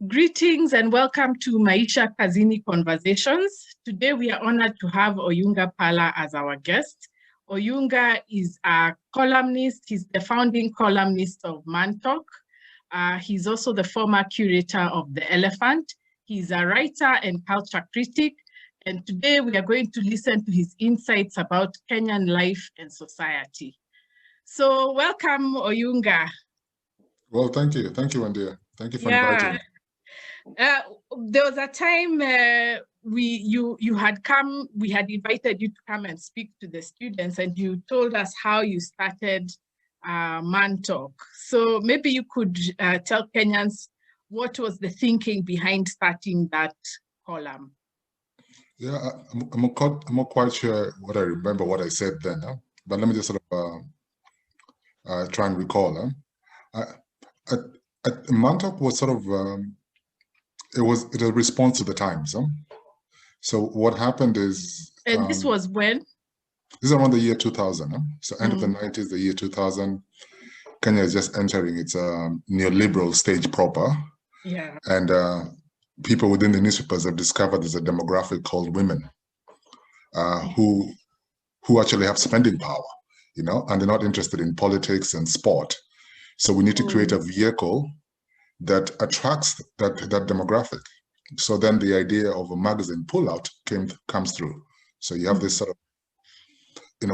Greetings and welcome to Maisha Kazini Conversations. Today we are honored to have Oyunga Pala as our guest. Oyunga is a columnist. He's the founding columnist of Mantalk. He's also the former curator of The Elephant. He's a writer and culture critic. And today we are going to listen to his insights about Kenyan life and society. So welcome, Oyunga. Well, thank you. Thank you, Andia. Thank you for inviting me. There was a time we had invited you to come and speak to the students, and you told us how you started Mantalk. So maybe you could tell Kenyans what was the thinking behind starting that column. Yeah, I'm not quite sure what I remember what I said then, but let me just sort of try and recall. Mantalk was sort of it was a response to the times. So what happened is, and this was when? This is around the year 2000. So end of the 90s, the year 2000, Kenya is just entering its neoliberal stage proper. Yeah. And people within the newspapers have discovered there's a demographic called women who actually have spending power, and they're not interested in politics and sport. So we need to create a vehicle that attracts that demographic. So then the idea of a magazine pullout comes through. So you have this sort of,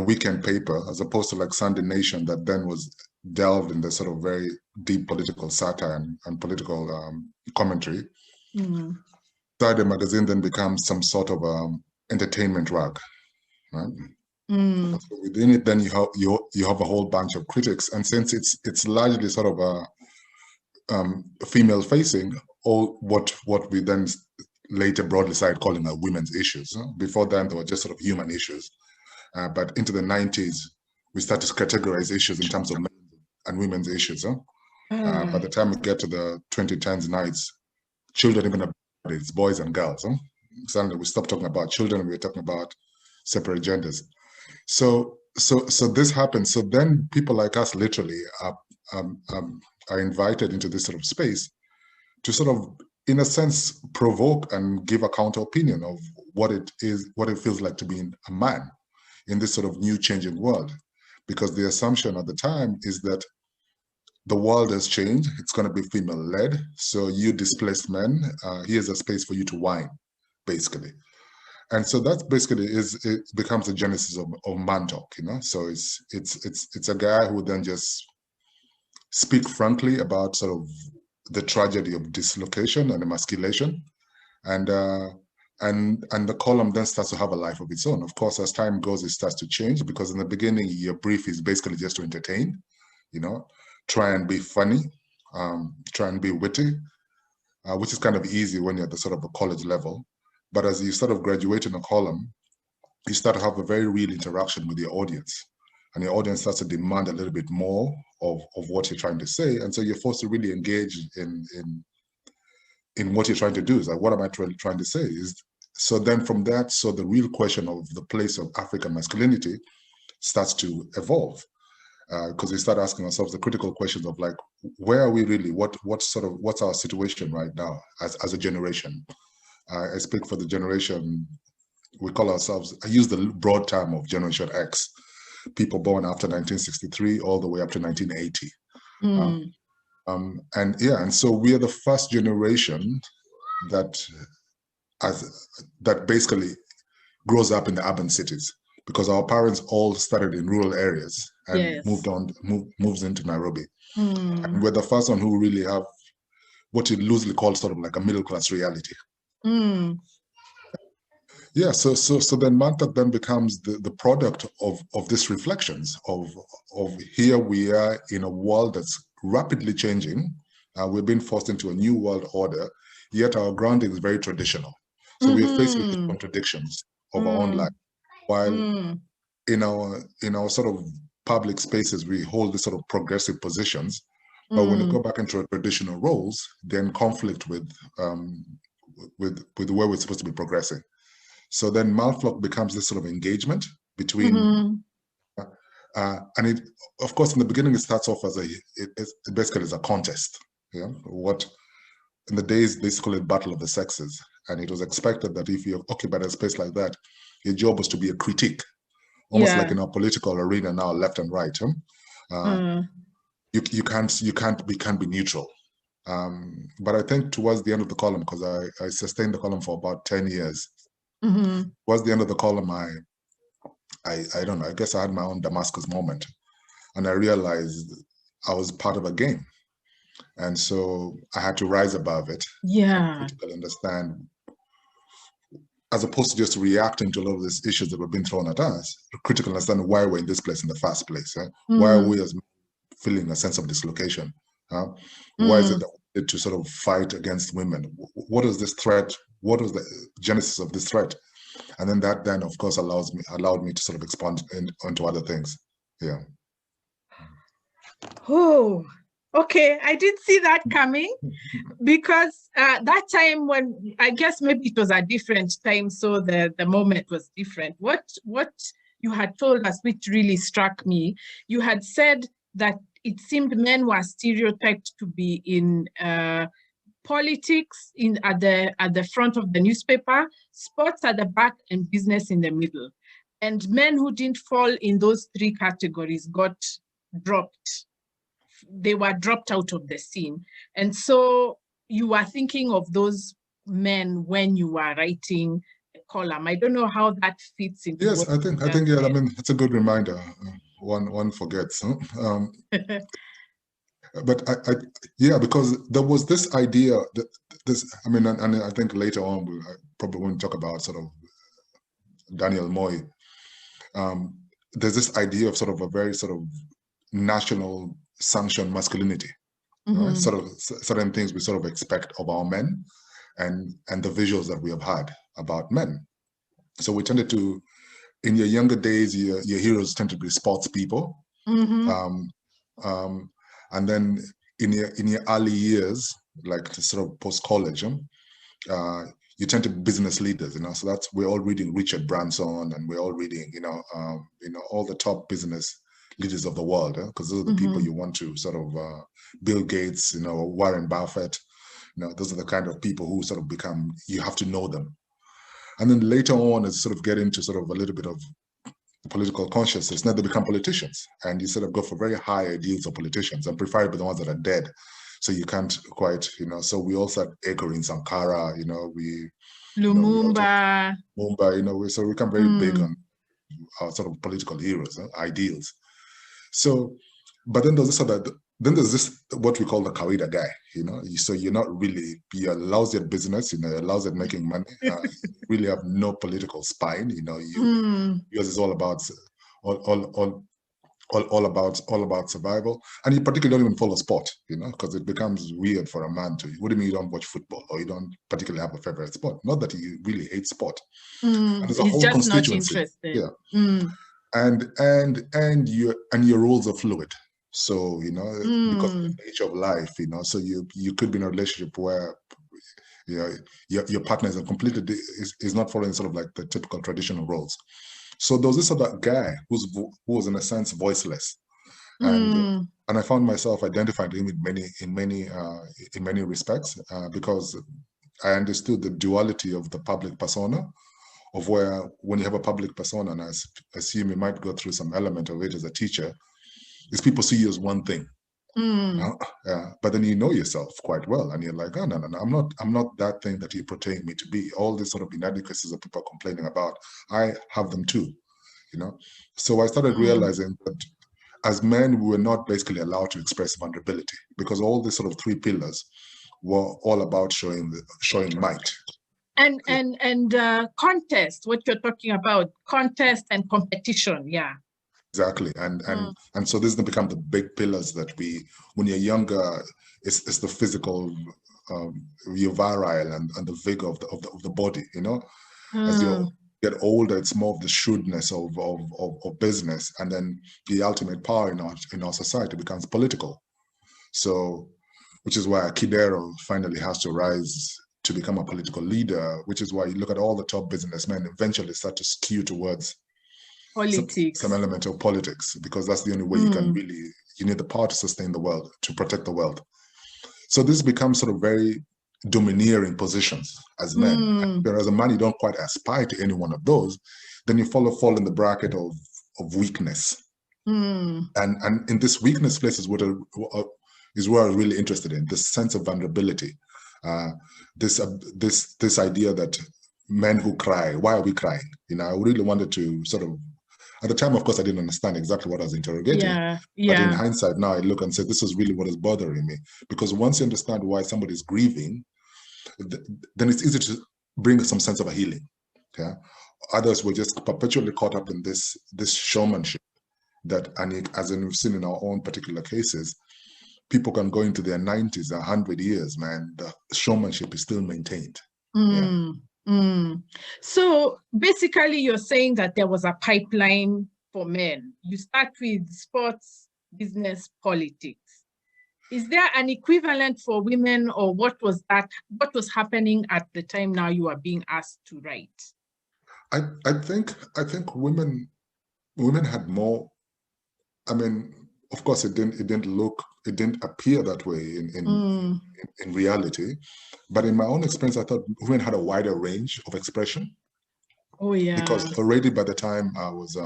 weekend paper, as opposed to like Sunday Nation, that then was delved in the sort of very deep political satire and political commentary. Saturday magazine then becomes some sort of entertainment rag, right? So within it, then you have a whole bunch of critics, and since it's largely sort of a female facing, all what we then later broadly started calling women's issues. Before then, they were just sort of human issues. But into the 90s, we started to categorize issues in terms of men and women's issues. By the time we get to the 2010s, nights, children even it's boys and girls. Suddenly we stopped talking about children, we were talking about separate genders. So this happens. So then people like us literally are invited into this sort of space to sort of, in a sense, provoke and give a counter opinion of what it is, what it feels like to be a man in this sort of new changing world. Because the assumption at the time is that the world has changed, it's going to be female-led, so you displaced men, here's a space for you to whine, basically. And so that basically it becomes the genesis of Mantalk, So it's a guy who then just speak frankly about sort of the tragedy of dislocation and emasculation, and the column then starts to have a life of its own. Of course, as time goes, it starts to change, because in the beginning, your brief is basically just to entertain, try and be funny, try and be witty, which is kind of easy when you're at the sort of a college level. But as you sort of graduate in a column, you start to have a very real interaction with your audience. And your audience starts to demand a little bit more of what you're trying to say. And so you're forced to really engage in what you're trying to do. Is like, what am I trying to say? So then from that, so the real question of the place of African masculinity starts to evolve. Because we start asking ourselves the critical questions of like, where are we really? What's our situation right now as a generation? I speak for the generation, we call ourselves, I use the broad term of Generation X, people born after 1963 all the way up to 1980. And so we are the first generation that basically grows up in the urban cities, because our parents all started in rural areas and moves into Nairobi. And we're the first one who really have what you loosely call sort of like a middle class reality. Yeah, so then Mantalk then becomes the product of these reflections of here we are in a world that's rapidly changing. We've been forced into a new world order, yet our grounding is very traditional. So we are faced with the contradictions of our own life. While in our sort of public spaces, we hold this sort of progressive positions, but when you go back into our traditional roles, they're in conflict with where we're supposed to be progressing. So then Mantalk becomes this sort of engagement between, and it, of course, in the beginning, it starts off as it basically is a contest. Yeah, what in the days, they used to call it Battle of the Sexes. And it was expected that if you occupied a space like that, your job was to be a critique, almost like in our political arena now, left and right. You can't be neutral. But I think towards the end of the column, because I sustained the column for about 10 years. Towards the end of the column, I don't know, I guess I had my own Damascus moment. And I realized I was part of a game. And so I had to rise above it. Critically understand, as opposed to just reacting to a lot of these issues that were being thrown at us, critically understand why we're in this place in the first place. Why are we as feeling a sense of dislocation? Why is it that we need to sort of fight against women? What is this threat? What was the genesis of this threat? And then that of course allowed me to sort of expand onto other things. Yeah. Oh, okay. I did see that coming, because that time, when I guess maybe it was a different time, so the moment was different. What you had told us, which really struck me, you had said that it seemed men were stereotyped to be in politics at the front of the newspaper, sports at the back, and business in the middle. And men who didn't fall in those three categories got dropped. They were dropped out of the scene. And so you were thinking of those men when you were writing a column. I don't know how that fits into. Yes, I think yeah, I mean, it's a good reminder. One forgets. But yeah, because there was this idea that I mean, and I think later on I probably won't talk about sort of Daniel Moi. There's this idea of sort of a very sort of national sanctioned masculinity, right? Sort of certain things we sort of expect of our men, and the visuals that we have had about men. So we tended to, in your younger days, your heroes tend to be sports people. And then in your early years, like sort of post-college, you tend to be business leaders, so that's, we're all reading Richard Branson, and we're all reading, all the top business leaders of the world, because those are the people you want to sort of, Bill Gates, Warren Buffett, those are the kind of people who sort of become, you have to know them. And then later on, as you sort of get into sort of a little bit of political consciousness, now they become politicians, and you sort of go for very high ideals of politicians, and preferably the ones that are dead. So you can't quite, so we also had echoing Sankara, Lumumba, so we become very big on our sort of political heroes, ideals. So, but then there's this what we call the Kawida guy, so you're not really, you're lousy at business, you're lousy at making money, you really have no political spine, yours is all about all about survival, and you particularly don't even follow sport, because it becomes weird for a man to. What do you mean you don't watch football, or you don't particularly have a favorite sport? Not that you really hate sport. And there's a He's whole just constituency. not interested. And your roles are fluid. So because of the nature of life, so you could be in a relationship where your partner is not following sort of like the typical traditional roles. So there was this other guy who was in a sense voiceless, and I found myself identifying him in many respects, because I understood the duality of the public persona, of where when you have a public persona, and I assume you might go through some element of it as a teacher, is people see you as one thing. But then you know yourself quite well, and you're like, oh no, I'm not that thing that you're portraying me to be. All these sort of inadequacies that people are complaining about, I have them too, So I started realizing that as men, we were not basically allowed to express vulnerability, because all these sort of three pillars were all about showing might. And contest, what you're talking about, contest and competition, yeah. Exactly, and so this has become the big pillars that when you're younger, it's the physical, you're virile, and the vigor of the body, As you get older, it's more of the shrewdness of business, and then the ultimate power in our society becomes political. So, which is why Kidero finally has to rise to become a political leader, which is why you look at all the top businessmen eventually start to skew towards politics, some element of politics, because that's the only way you can you need the power to sustain the world, to protect the world. So this becomes sort of very domineering positions as men. Whereas a man, you don't quite aspire to any one of those, then you fall in the bracket of weakness. And in this weakness place is what is where I was really interested in, this sense of vulnerability. This idea that men who cry, why are we crying? You know, I really wanted to sort of, at the time, of course, I didn't understand exactly what I was interrogating. But in hindsight, now I look and say, this is really what is bothering me. Because once you understand why somebody is grieving, then it's easy to bring some sense of a healing. Yeah, others were just perpetually caught up in this showmanship that, and as we've seen in our own particular cases, people can go into their 90s, 100 years, man, the showmanship is still maintained. So basically, you're saying that there was a pipeline for men. You start with sports, business, politics. Is there an equivalent for women, or what was happening at the time now you are being asked to write? I think women had more. I mean, of course, it didn't appear that way in reality. But in my own experience, I thought women had a wider range of expression. Oh yeah. Because already by the time I was,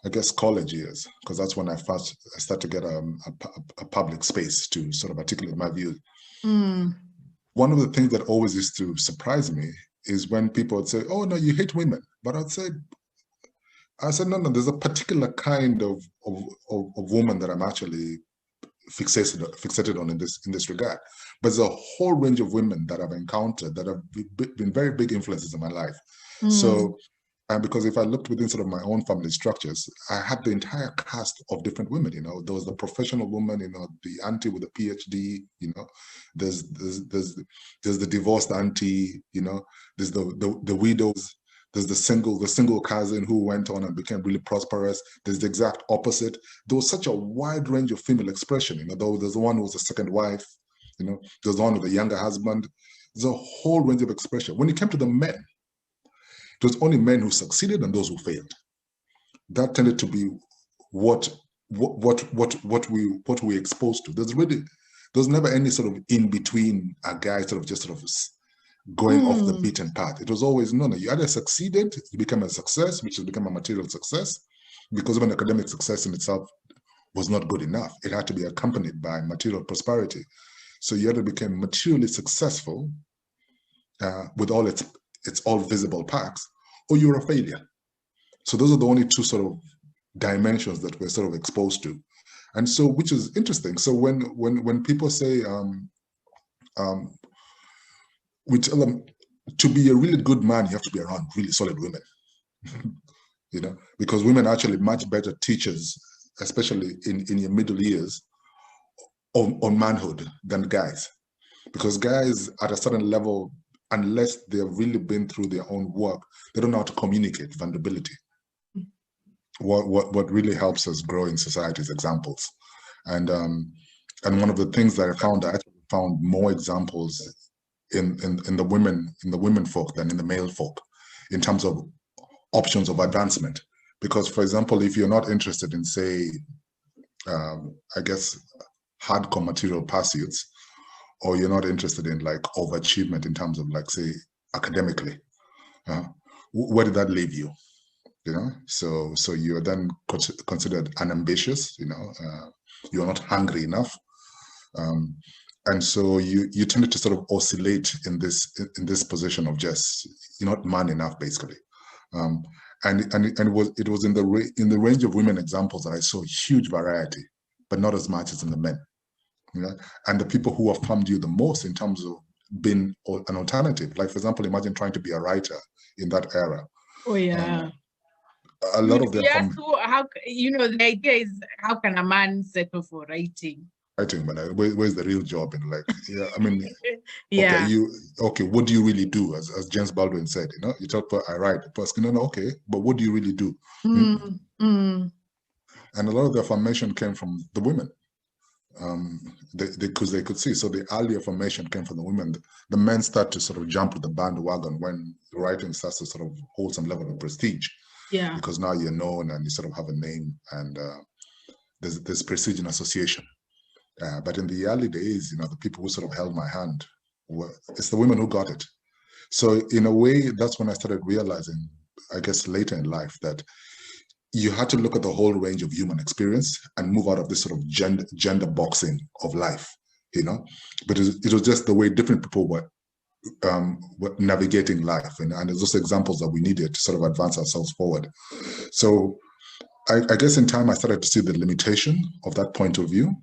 I guess, college years, because that's when I started to get a public space to sort of articulate my views. One of the things that always used to surprise me is when people would say, "Oh no, you hate women," but I said, no, there's a particular kind of woman that I'm actually fixated on in this regard. But there's a whole range of women that I've encountered that have been very big influences in my life. So, and because if I looked within sort of my own family structures, I had the entire cast of different women. You know, there was the professional woman, you know, the auntie with a PhD. You know, there's the divorced auntie. You know, there's the widows. There's the single cousin who went on and became really prosperous. There's the exact opposite. There was such a wide range of female expression. You know, though there's the one who was a second wife. You know, there's the one with a younger husband. There's a whole range of expression. When it came to the men, it was only men who succeeded and those who failed. That tended to be what we exposed to. There's never any sort of in between a guy just going off the beaten path. It was always, no, you either succeeded, you become a success, which has become a material success, because even academic success in itself was not good enough. It had to be accompanied by material prosperity. So you either became materially successful with all its all visible parts, or you're a failure. So those are the only two sort of dimensions that we're sort of exposed to. And so, which is interesting. So when people say, we tell them, to be a really good man, you have to be around really solid women. You know, because women are actually much better teachers, especially in your middle years, on manhood than guys. Because guys at a certain level, unless they've really been through their own work, they don't know how to communicate vulnerability. What really helps us grow in society is examples. And one of the things that I actually found more examples in the women folk than in the male folk in terms of options of advancement. Because, for example, if you're not interested in, say, I guess, hardcore material pursuits, or you're not interested in like overachievement in terms of like, say, academically, where did that leave you? You know, so you're then considered unambitious. You know, you're not hungry enough. And so you tended to sort of oscillate in this position of just, you're not man enough, basically. And it was in the range of women examples that I saw huge variety, but not as much as in the men. You know? And the people who affirmed you the most in terms of being an alternative, like for example, imagine trying to be a writer in that era. Oh yeah. A lot of them. Yes, how you know, the idea is, how can a man settle for writing? Writing, but where's the real job? And like, yeah, I mean, yeah. Okay, what do you really do? As James Baldwin said, you know, you talk about I write, but no, okay, but what do you really do? And a lot of the affirmation came from the women, because they could see. So the early affirmation came from the women. The men start to sort of jump with the bandwagon when writing starts to sort of hold some level of prestige. Yeah. Because now you're known and you sort of have a name, and there's prestige in association. But in the early days, you know, the people who sort of held my hand it's the women who got it. So in a way, that's when I started realizing, I guess later in life, that you had to look at the whole range of human experience and move out of this sort of gender boxing of life, but it was just the way different people were navigating life, and there's those examples that we needed to sort of advance ourselves forward. So I guess in time I started to see the limitation of that point of view.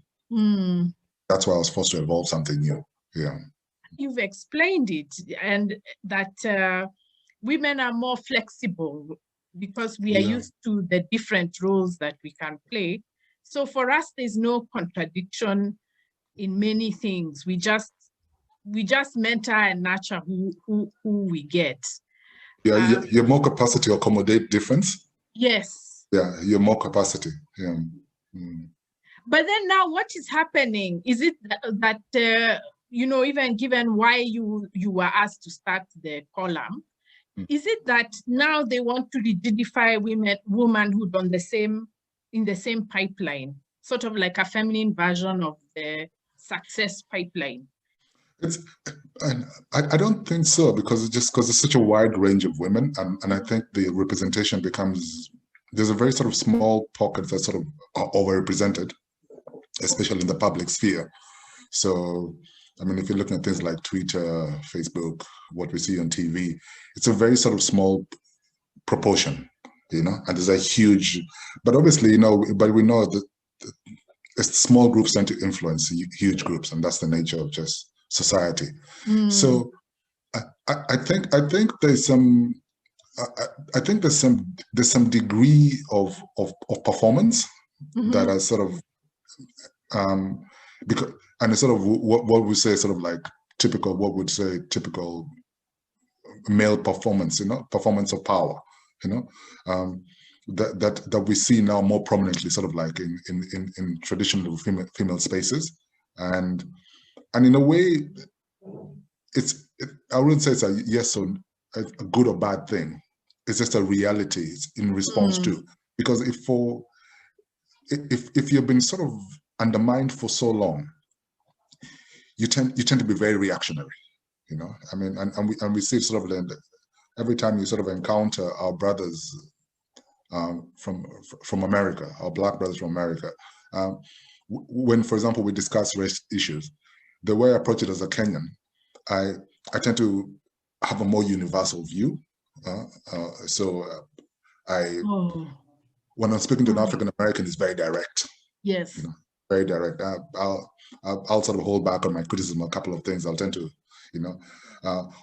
That's why I was forced to evolve something new. Yeah, you've explained it, and that women are more flexible because we are used to the different roles that we can play. So for us, there's no contradiction in many things. We just mentor and nurture who we get. Yeah, you have more capacity to accommodate difference. Yes. Yeah, you have more capacity. Yeah. But then now, what is happening? Is it that even given why you were asked to start the column, is it that now they want to rigidify womanhood in the same pipeline, sort of like a feminine version of the success pipeline? I don't think so, because it's such a wide range of women, and I think the representation there's a very sort of small pocket that sort of are overrepresented, especially in the public sphere. So, I mean, if you're looking at things like Twitter, Facebook, what we see on TV, it's a very sort of small proportion, and there's a huge, but obviously, but we know that small groups tend to influence huge groups, and that's the nature of just society. So I think there's some there's some degree of performance that are sort of because, and it's sort of what we say sort of like typical male performance, performance of power, that we see now more prominently sort of like in traditional female spaces, and in a way I wouldn't say it's a yes or a good or bad thing. It's just a reality. It's in response to, because if you've been sort of undermined for so long, you tend to be very reactionary, I mean, and we see sort of every time you sort of encounter our brothers from America, our Black brothers from America, when, for example, we discuss race issues, the way I approach it as a Kenyan, I tend to have a more universal view. When I'm speaking to an African American, it's very direct. Yes. Very direct. I'll sort of hold back on my criticism. A couple of things I'll tend to,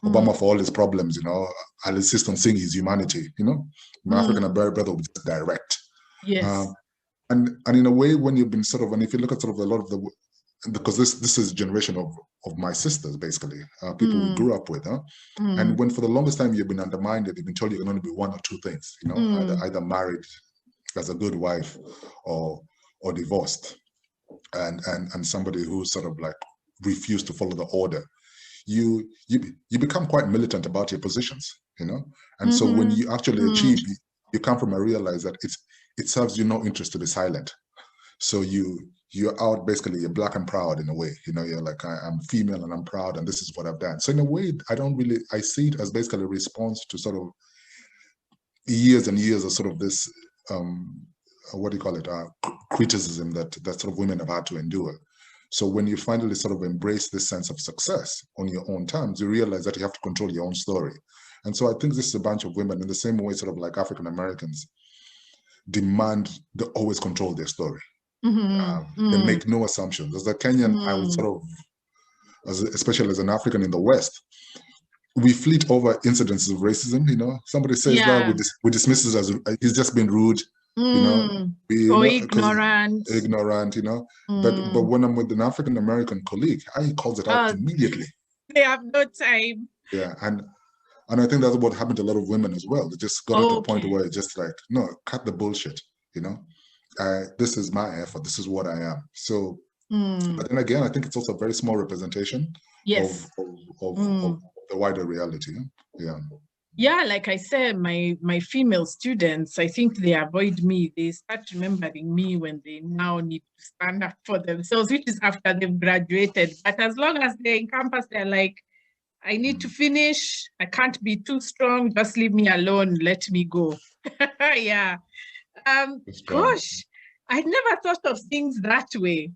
Obama, for all his problems, I'll insist on seeing his humanity. My African American brother will be direct. Yes. And in a way, when you've been sort of, and if you look at sort of a lot of because this is a generation of my sisters, basically, people we grew up with, and when for the longest time you've been undermined, you've been told you can only be one or two things, either married as a good wife or divorced, and somebody who sort of like refused to follow the order. You become quite militant about your positions, and so when you actually achieve, you come from a realize that it serves you no interest to be silent. So you're out, basically, you're black and proud in a way, you're like, I'm female and I'm proud and this is what I've done. So in a way, I see it as basically a response to sort of years and years of sort of this, what do you call it, criticism that sort of women have had to endure. So when you finally sort of embrace this sense of success on your own terms, you realize that you have to control your own story. And so I think this is a bunch of women, in the same way sort of like African Americans demand they always control their story. They make no assumptions. As a Kenyan, I would sort of, especially as an African in the West, we fleet over incidences of racism. Somebody says that we dismiss it as he's just been rude, ignorant. But when I'm with an African American colleague, he calls it out immediately. They have no time. Yeah, and I think that's what happened to a lot of women as well. They just got to a point where it's just like, no, cut the bullshit. This is my effort. This is what I am. So, but then again, I think it's also a very small representation of the wider reality. Yeah, like I said, my female students, I think they avoid me. They start remembering me when they now need to stand up for themselves, which is after they've graduated. But as long as they're in campus, they're like, I need to finish. I can't be too strong. Just leave me alone. Let me go. Yeah. Gosh, I'd never thought of things that way.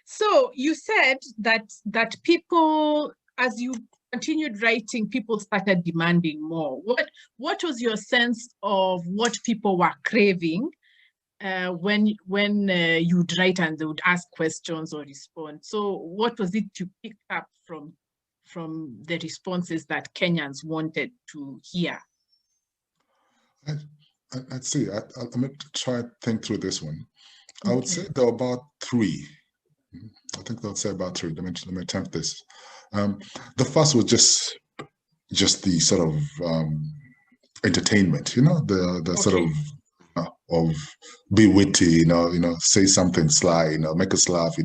So you said that people, as you continued writing, people started demanding more. What was your sense of what people were craving when you'd write and they would ask questions or respond? So what was it you picked up from the responses that Kenyans wanted to hear? I'd see. I'm going to try to think through this one. I would say there are about three. I think they'll say about three. Let me attempt this. The first was just the sort of entertainment, the sort of be witty, say something sly, make us laugh,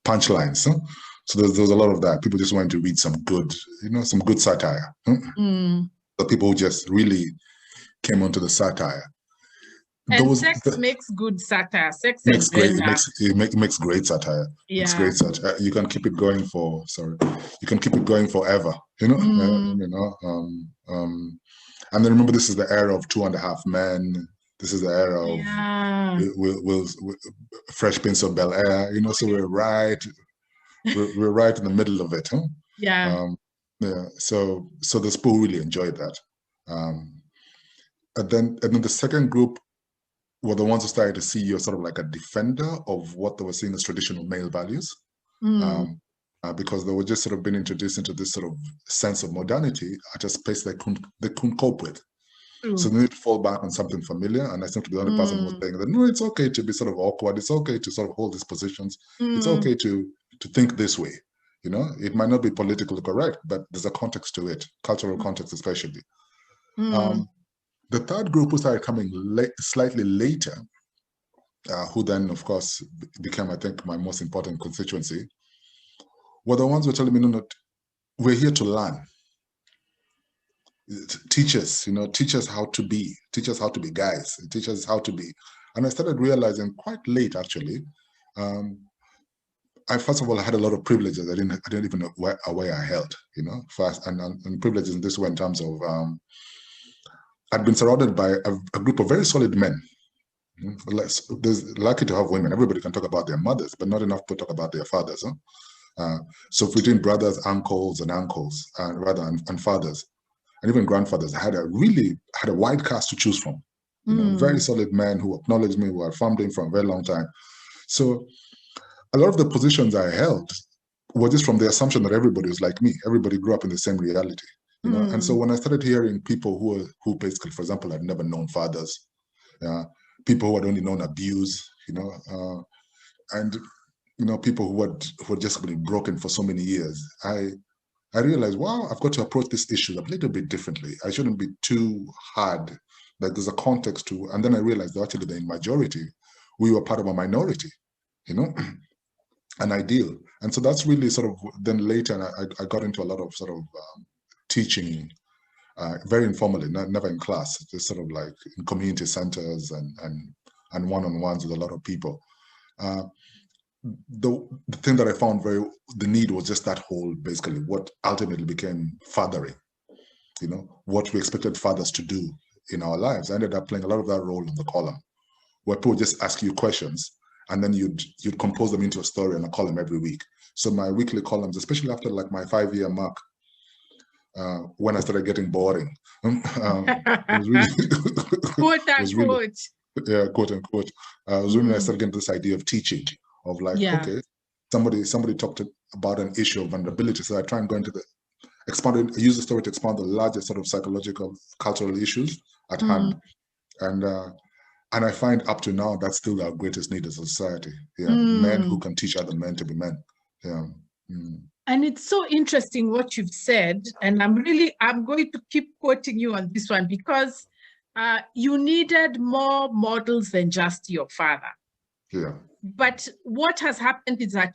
punchlines. Huh? So there's a lot of that. People just wanted to read some good satire. The people who just really came onto the satire. And sex makes good satire. Sex makes great. It makes great satire. Yeah. It's great satire. You can keep it going for. Sorry, you can keep it going forever. And then remember, this is the era of 2.5 Men. This is the era of Fresh Prince of Bel-Air. So we're right in the middle of it. Huh? Yeah. So the people really enjoyed that. And then the second group were the ones who started to see you sort of like a defender of what they were seeing as traditional male values, because they were just sort of being introduced into this sort of sense of modernity at a space they couldn't cope with. So they need to fall back on something familiar, and I seem to be the only person who was saying that no, it's okay to be sort of awkward. It's okay to sort of hold these positions. It's okay to think this way. It might not be politically correct, but there's a context to it, cultural context especially. The third group who started coming slightly later, who then, of course, became, I think, my most important constituency, were the ones who were telling me, no, we're here to learn. Teach us how to be guys, teach us how to be. And I started realizing quite late, actually. I first of all had a lot of privileges I didn't even know where I held, first, and privileges in this way in terms of I'd been surrounded by a group of very solid men. There's lucky to have women. Everybody can talk about their mothers, but not enough to talk about their fathers. Huh? So between brothers, uncles, and fathers, and even grandfathers, I had a wide cast to choose from. Very solid men who acknowledged me, who I farmed in for a very long time. So a lot of the positions I held were just from the assumption that everybody was like me. Everybody grew up in the same reality. And so when I started hearing people who basically, for example, had never known fathers, people who had only known abuse, and people who had just been broken for so many years, I realized, wow, I've got to approach this issue a little bit differently. I shouldn't be too hard. Like there's a context to, and then I realized that actually they're in majority. We were part of a minority, an ideal. And so that's really sort of, then later I got into a lot of sort of teaching, very informally, never in class, just sort of like in community centers and one-on-ones with a lot of people. The thing that I found the need was just that whole, basically what ultimately became fathering, what we expected fathers to do in our lives. I ended up playing a lot of that role in the column, where people just ask you questions and then you'd compose them into a story and a column every week. So my weekly columns, especially after like my 5-year mark, when I started getting boring, it was really quote unquote. Yeah, quote unquote. It was really when I started getting this idea of teaching, of like, okay, somebody talked about an issue of vulnerability, so I try and go into use the story to expand the larger sort of psychological, cultural issues at hand, and I find up to now that's still our greatest need as a society. Men who can teach other men to be men. And it's so interesting what you've said, and I'm going to keep quoting you on this one, because you needed more models than just your father. Yeah. But what has happened is that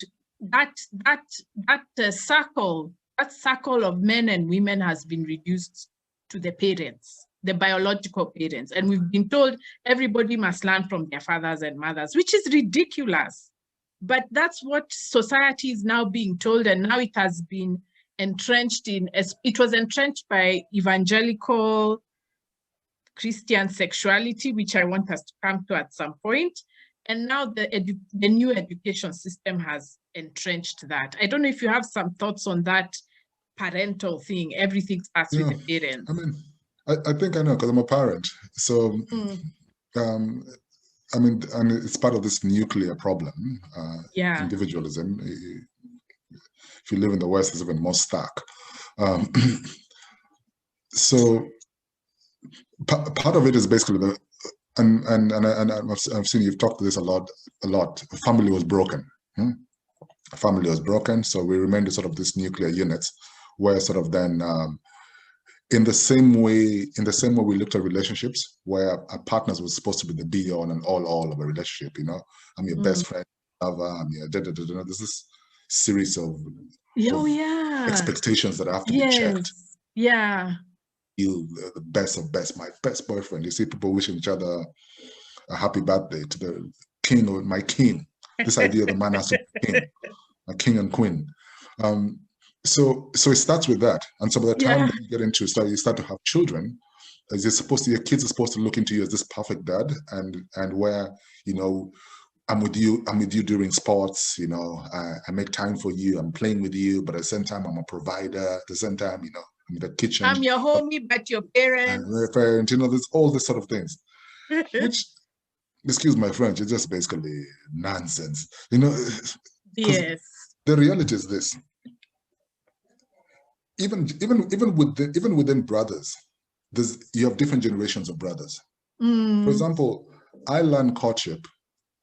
circle of men and women has been reduced to the parents, the biological parents, and we've been told everybody must learn from their fathers and mothers, which is ridiculous. But that's what society is now being told, and now it has been entrenched in, as it was entrenched by evangelical Christian sexuality, which I want us to come to at some point. And now the new education system has entrenched that. I don't know if you have some thoughts on that parental thing. Everything starts with the parents. I mean, I think I know, because I'm a parent. So, I mean, and it's part of this nuclear problem, individualism. If you live in the West, it's even more stark. So part of it is basically and I've seen you've talked to this a lot. Family was broken. Family was broken, so we remained sort of this nuclear unit, where sort of then in the same way we looked at relationships, where our partners were supposed to be the be all and all of a relationship. You know, I'm your best friend, lover. I'm your There's this series of expectations that have to be checked. Yeah. You the best of best, my best boyfriend. You see people wishing each other a happy birthday to the king or my king. This idea of the man has to be king, a king and queen. So it starts with that, and so by the time you get into you start to have children, your kids are supposed to look into you as this perfect dad, and where, you know, I'm with you during sports, you know, I make time for you, I'm playing with you, but at the same time I'm a provider. At the same time, you know, I'm in the kitchen. I'm your homie, but your parents. You know, there's all this sort of things, which, excuse my French, it's just basically nonsense. You know, yes. The reality is this. Even within brothers, you have different generations of brothers. For example, I learned courtship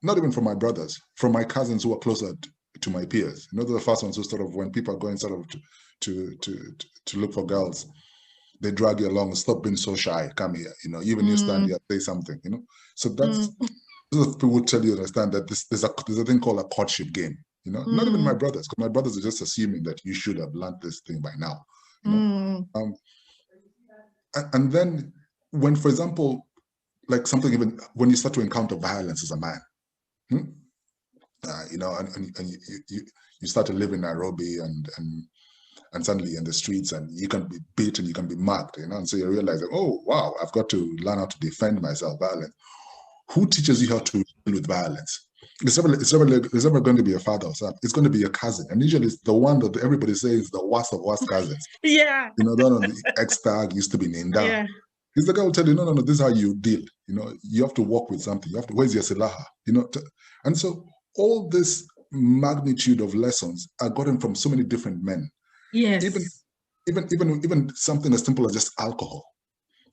not even from my brothers, from my cousins who are closer to my peers. You know, they're the first ones who sort of, when people are going sort of to look for girls, they drag you along. Stop being so shy. Come here. You know, even you stand here, say something. You know, so that's people will tell you, understand that there's a thing called a courtship game. You know, not even my brothers, because my brothers are just assuming that you should have learned this thing by now. You know? And then when, for example, like something, even when you start to encounter violence as a man, you know, and you start to live in Nairobi, and suddenly in the streets, and you can be beaten, you can be mugged, you know, and so you realize that, oh wow, I've got to learn how to defend myself. Violence. Who teaches you how to deal with violence? It's never going to be a father or son. It's going to be a cousin, and usually it's the one that everybody says is the worst of worst cousins. Yeah. You know, that on the ex-tag used to be Ninda. Yeah. He's the guy who will tell you, no, this is how you deal. You know, you have to work with something. You have to, where's your silaha? You know, and so all this magnitude of lessons are gotten from so many different men. Yes. Even something as simple as just alcohol,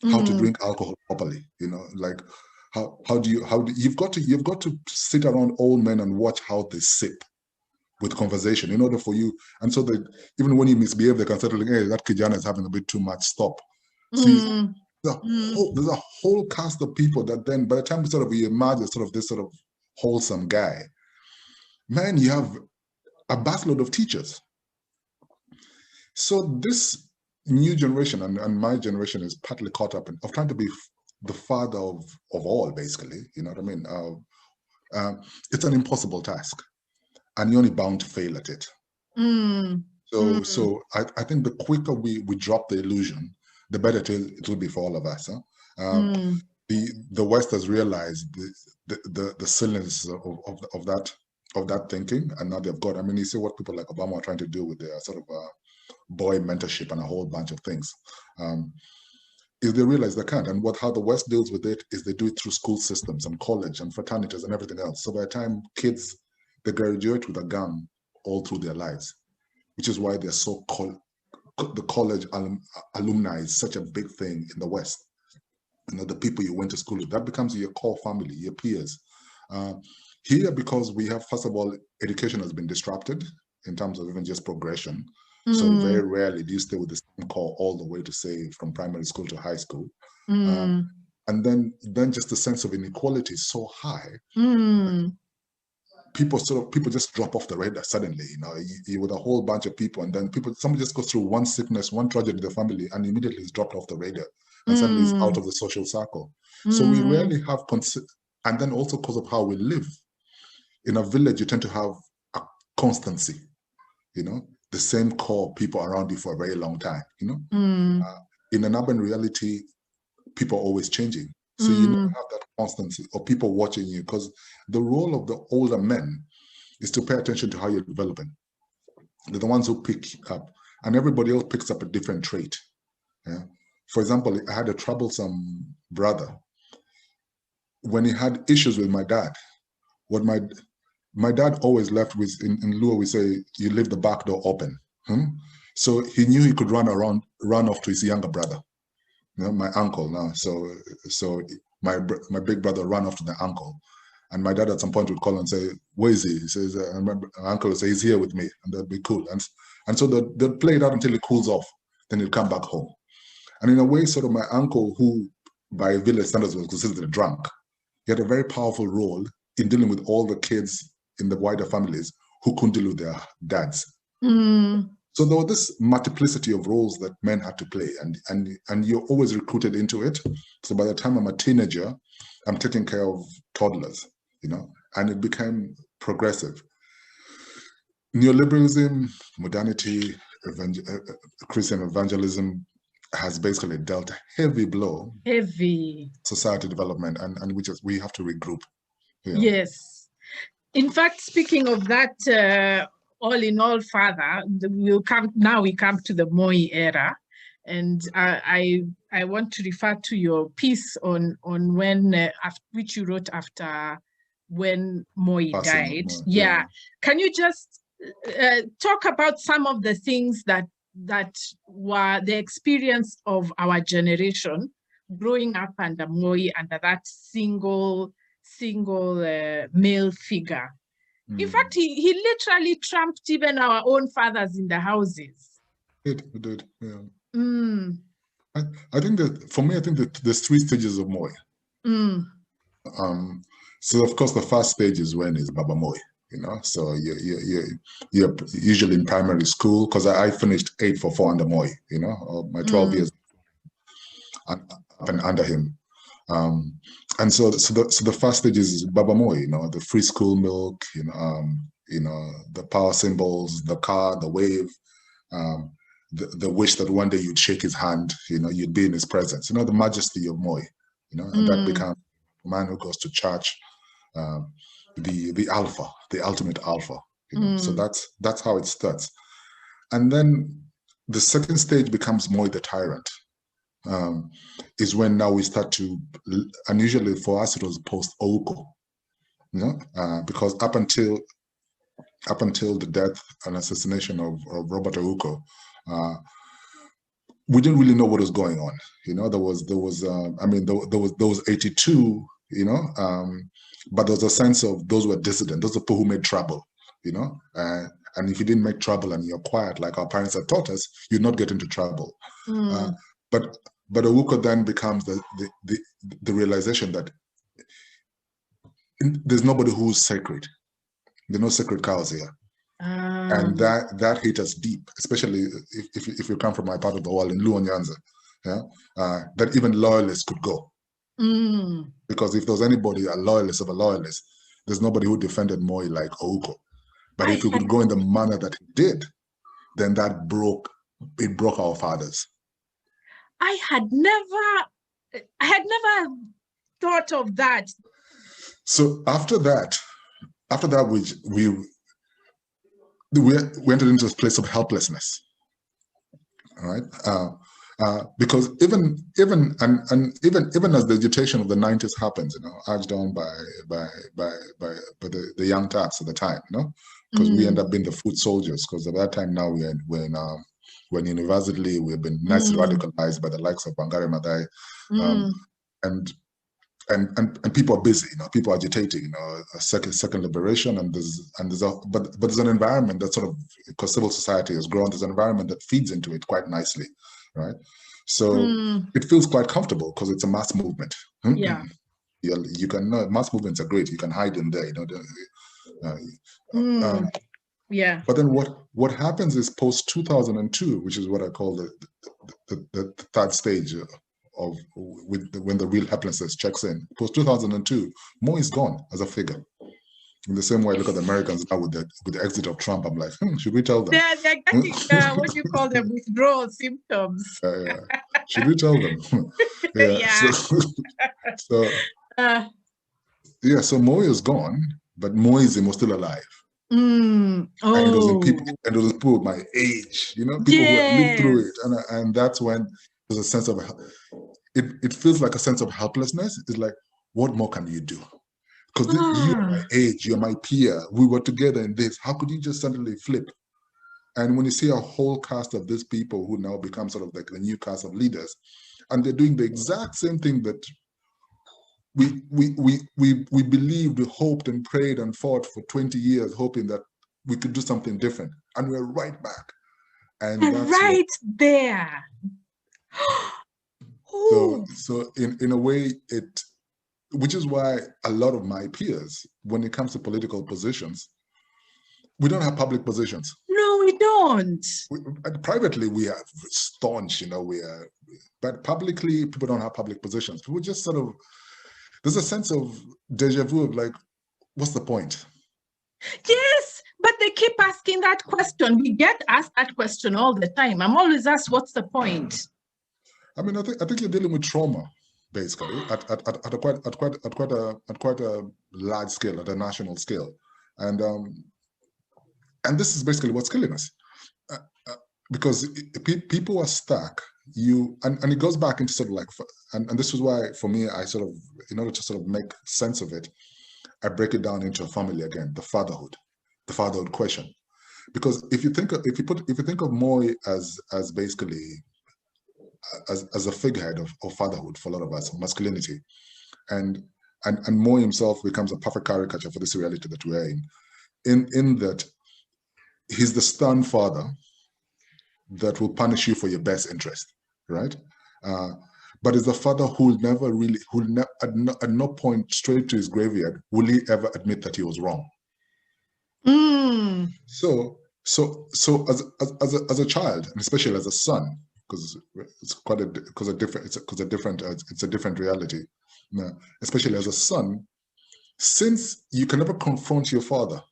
how to drink alcohol properly. You know, like how do you've got to sit around old men and watch how they sip with conversation in order for you, and so that even when you misbehave, they can start like, hey, that kijana is having a bit too much. Stop. See. There's a whole cast of people that then, by the time we imagine this sort of wholesome guy, man, you have a busload of teachers. So this new generation and my generation is partly caught up in of trying to be the father of all, basically. You know what I mean? It's an impossible task, and you're only bound to fail at it. So I think the quicker we drop the illusion, the better it will be for all of us. Huh? The West has realized the silliness of that thinking, and now they've got. I mean, you see what people like Obama are trying to do with their sort of boy mentorship and a whole bunch of things. Is they realize they can't, and how the West deals with it is they do it through school systems and college and fraternities and everything else. So by the time kids, they graduate with a gun all through their lives, which is why they're so called. The college alumni is such a big thing in the West. You know, the people you went to school with, that becomes your core family, your peers. Here, because we have, first of all, education has been disrupted in terms of even just progression. So very rarely do you stay with the same core all the way to, say, from primary school to high school. And then just the sense of inequality is so high. People just drop off the radar suddenly, you know, you with a whole bunch of people, and then somebody just goes through one sickness, one tragedy in the family, and immediately is dropped off the radar, and suddenly is out of the social circle. So we rarely have, and then also because of how we live, in a village, you tend to have a constancy, you know, the same core people around you for a very long time, you know. In an urban reality, people are always changing. So you never have that constancy or people watching you, because the role of the older men is to pay attention to how you're developing. They're the ones who pick up, and everybody else picks up a different trait. Yeah? For example, I had a troublesome brother. When he had issues with my dad, what my dad always left with, in Luo, we say, you leave the back door open. So he knew he could run off to his younger brother, you know, my uncle now. So my big brother ran off to the uncle. And my dad at some point would call and say, where is he? He says, I remember my uncle would say, he's here with me. And that'd be cool. And so they'll play it out until it cools off. Then he'll come back home. And in a way, sort of my uncle, who by village standards was considered a drunk, he had a very powerful role in dealing with all the kids in the wider families who couldn't deal with their dads. So there was this multiplicity of roles that men had to play, and you're always recruited into it. So by the time I'm a teenager, I'm taking care of toddlers, you know, and it became progressive. Neoliberalism, modernity, Christian evangelism has basically dealt a heavy blow. Heavy. Society development, and we have to regroup. You know. Yes. In fact, speaking of that, all in all, father, we come to the Moi Era, and I want to refer to your piece on when which you wrote after when Moi died. Yeah. Can you just talk about some of the things that were the experience of our generation growing up under Moi, under that single male figure? In fact, he literally trumped even our own fathers in the houses. He did, yeah. I think that, for me, I think that there's 3 stages of Moi. So, of course, the first stage is when is Baba Moi, you know? So you're usually in primary school, because I finished 844 under Moi, you know, my 12 years under him. And so the first stage is Baba Moi, you know, the free school milk, you know, the power symbols, the car, the wave, the wish that one day you'd shake his hand, you know, you'd be in his presence, you know, the majesty of Moi, you know, and that becomes a man who goes to church, the alpha, the ultimate alpha, you know. So that's how it starts. And then the second stage becomes Moi the tyrant. Is when now we start to, and usually for us it was post Ouko, you know, because up until the death and assassination of Robert Ouko, we didn't really know what was going on. You know, there was 82, you know, but there was a sense of those were dissident, those are people who made trouble, you know, and if you didn't make trouble and you're quiet, like our parents had taught us, you'd not get into trouble. But Ouko then becomes the realization that there's nobody who's sacred. There are no sacred cows here. And that hit us deep, especially if you come from my part of the world in Luo Nyanza, yeah, that even loyalists could go. Because if there was anybody, a loyalist of a loyalist, there's nobody who defended Moi like Ouko. But if you could go in the manner that he did, then that broke our fathers. I had never thought of that. So after that, we entered into a place of helplessness. All right, because even as the agitation of the 90s happens, you know, urged on by the young taps at the time, you know, because we end up being the foot soldiers. Because at that time now when university, we've been nicely radicalized by the likes of Wangari Maathai, and people are busy, you know, people are agitating, you know, a second liberation, but there's an environment that sort of, because civil society has grown, there's an environment that feeds into it quite nicely, right? So it feels quite comfortable because it's a mass movement. Yeah, you can mass movements are great. You can hide in there, you know. Yeah. But then what happens is post 2002, which is what I call the third stage of when the real helplessness checks in. Post 2002, Moi is gone as a figure. In the same way I look at the Americans now with the exit of Trump, I'm like, should we tell them? They're getting, what do you call them, withdrawal symptoms. Yeah. Should we tell them? Yeah. So Moi is gone, but Moism was still alive. And it was people my age, people who had lived through it. And that's when there's a sense of, it feels like a sense of helplessness. It's like, what more can you do? Because you're my age, you're my peer, we were together in this. How could you just suddenly flip? And when you see a whole cast of these people who now become sort of like the new cast of leaders, and they're doing the exact same thing that we believed, we hoped and prayed and fought for 20 years, hoping that we could do something different. And we're right back. And that's right there. So in a way, which is why a lot of my peers, when it comes to political positions, we don't have public positions. No, we don't. Privately, we are staunch, but publicly, people don't have public positions. People just sort of, there's a sense of deja vu of like, what's the point? Yes, but they keep asking that question. We get asked that question all the time. I'm always asked, what's the point? I mean, I think you're dealing with trauma, basically, at quite a large scale, at a national scale, and this is basically what's killing us, because people are stuck. And it goes back into sort of like, and this is why for me, I sort of, in order to sort of make sense of it, I break it down into a family again, the fatherhood question, because if you think of Moi as basically as a figurehead of fatherhood for a lot of us, masculinity, and Moi himself becomes a perfect caricature for this reality that we're in that he's the stern father that will punish you for your best interest, right? But it's a father who at no point straight to his graveyard will he ever admit that he was wrong. So as a child, and especially as a son, because it's a different reality. Especially as a son, since you can never confront your father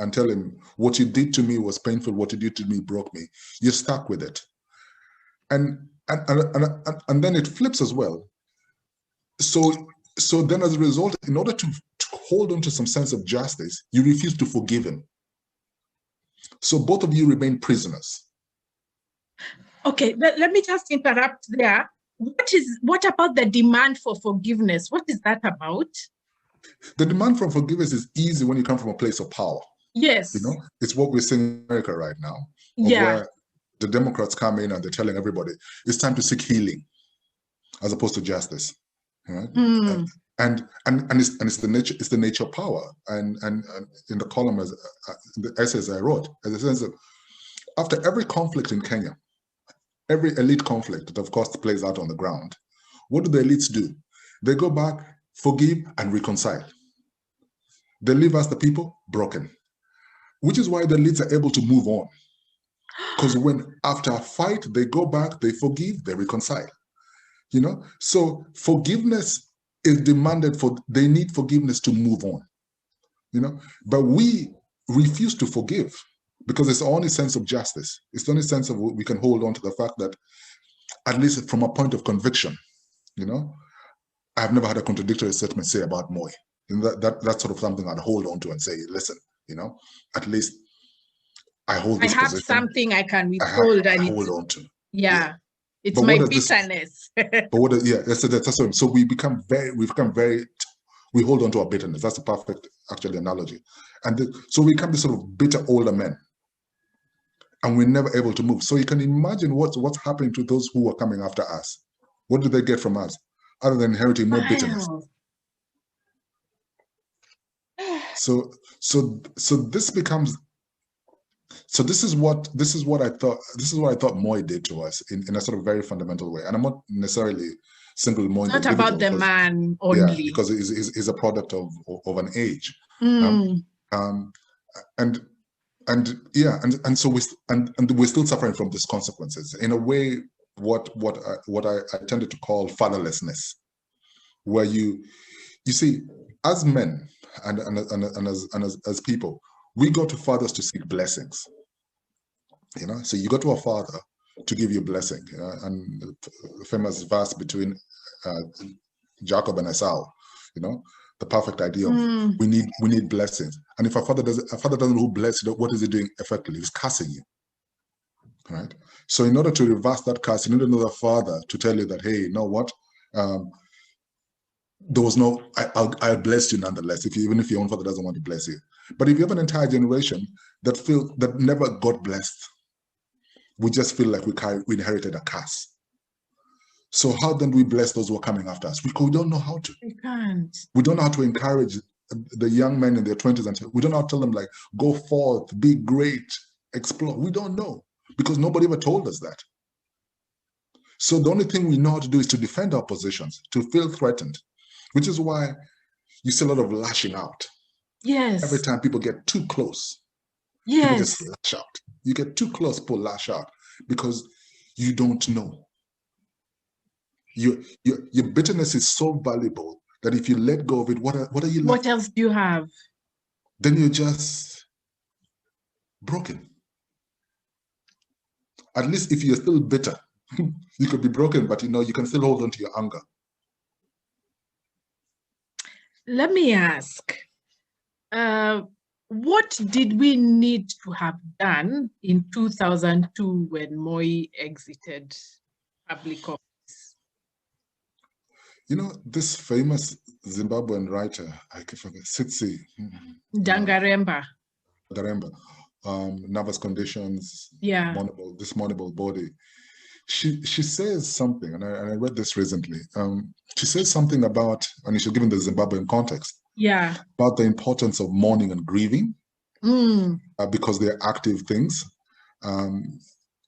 and tell him what you did to me was painful, what you did to me broke me, you're stuck with it. And then it flips as well. So then as a result, in order to hold on to some sense of justice, you refuse to forgive him. So both of you remain prisoners. Okay, let me just interrupt there. What about the demand for forgiveness? What is that about? The demand for forgiveness is easy when you come from a place of power. Yes. It's what we're seeing in America right now. Where the Democrats come in and they're telling everybody it's time to seek healing as opposed to justice. Right? And it's the nature of power. And in the column, as the essays I wrote, as a sense of, after every conflict in Kenya, every elite conflict that of course plays out on the ground, what do the elites do? They go back, forgive, and reconcile. They leave us, the people, broken. Which is why the elites are able to move on. Because when after a fight, they go back, they forgive, they reconcile. So forgiveness is demanded they need forgiveness to move on. But we refuse to forgive because it's the only sense of justice. It's the only sense of we can hold on to the fact that, at least from a point of conviction, I've never had a contradictory statement say about Moi. And that's sort of something I'd hold on to and say, listen, at least I hold this position. Something I can withhold and hold on to. Yeah. It's my bitterness. That's so we hold on to our bitterness. That's a perfect analogy. And so we become this sort of bitter older men. And we're never able to move. So you can imagine what's happening to those who are coming after us. What do they get from us? Other than inheriting more bitterness. So this becomes. So this is what I thought Moi did to us in a sort of very fundamental way. And I'm not necessarily simply Moi. Not about the man only. Yeah, because he's a product of an age. So we're still suffering from these consequences in a way. What I tended to call fatherlessness, where you see, as men, as people, we go to fathers to seek blessings. So you go to a father to give you a blessing. And the famous verse between Jacob and Esau, the perfect idea of we need blessings. And if a father doesn't bless you, what is he doing effectively? He's cursing you. Right? So in order to reverse that curse, you need another father to tell you that, hey, you know what? There was no, I'll bless you nonetheless, even if your own father doesn't want to bless you. But if you have an entire generation that never got blessed, we just feel like we inherited a curse. So how then do we bless those who are coming after us? We don't know how to. We can't. We don't know how to encourage the young men in their 20s, and we don't know how to tell them, like, go forth, be great, explore. We don't know, because nobody ever told us that. So the only thing we know how to do is to defend our positions, to feel threatened, which is why you see a lot of lashing out. Yes. Every time people get too close, yes, people just lash out. You get too close, people lash out, because you don't know. Your bitterness is so valuable that if you let go of it, what are you left? What else do you have? Then you're just broken. At least if you're still bitter, you could be broken, but you can still hold on to your anger. Let me ask, what did we need to have done in 2002 when Moi exited public office? This famous Zimbabwean writer, I can forget, Tsitsi Dangaremba. Nervous conditions, yeah, this mournable body. She says something, and I read this recently. She says something about, and she's given the Zimbabwean context, about the importance of mourning and grieving, because they're active things,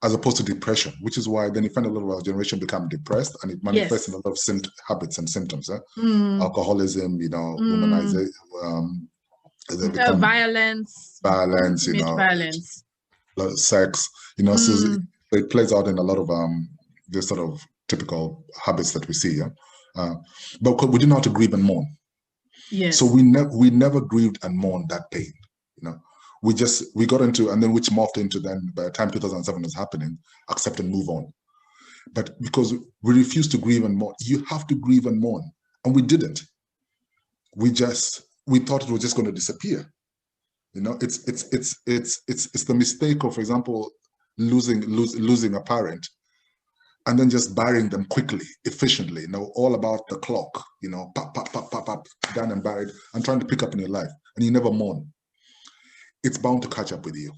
as opposed to depression, which is why then you find a lot of our generation become depressed, and it manifests in a lot of habits and symptoms. Alcoholism, womanization, violence, violence, sex, so it plays out in a lot of this sort of typical habits that we see. But we didn't know how to grieve and mourn. Yes. So we never grieved and mourned that pain. We got into, and then which morphed into, then by the time 2007 was happening, accept and move on. But because we refused to grieve and mourn, you have to grieve and mourn, and we didn't. We thought it was just going to disappear. It's the mistake of, for example, losing a parent, and then just burying them quickly, efficiently. All about the clock. Pop, pop, pop, pop, pop, done and buried, and trying to pick up in your life, and you never mourn. It's bound to catch up with you.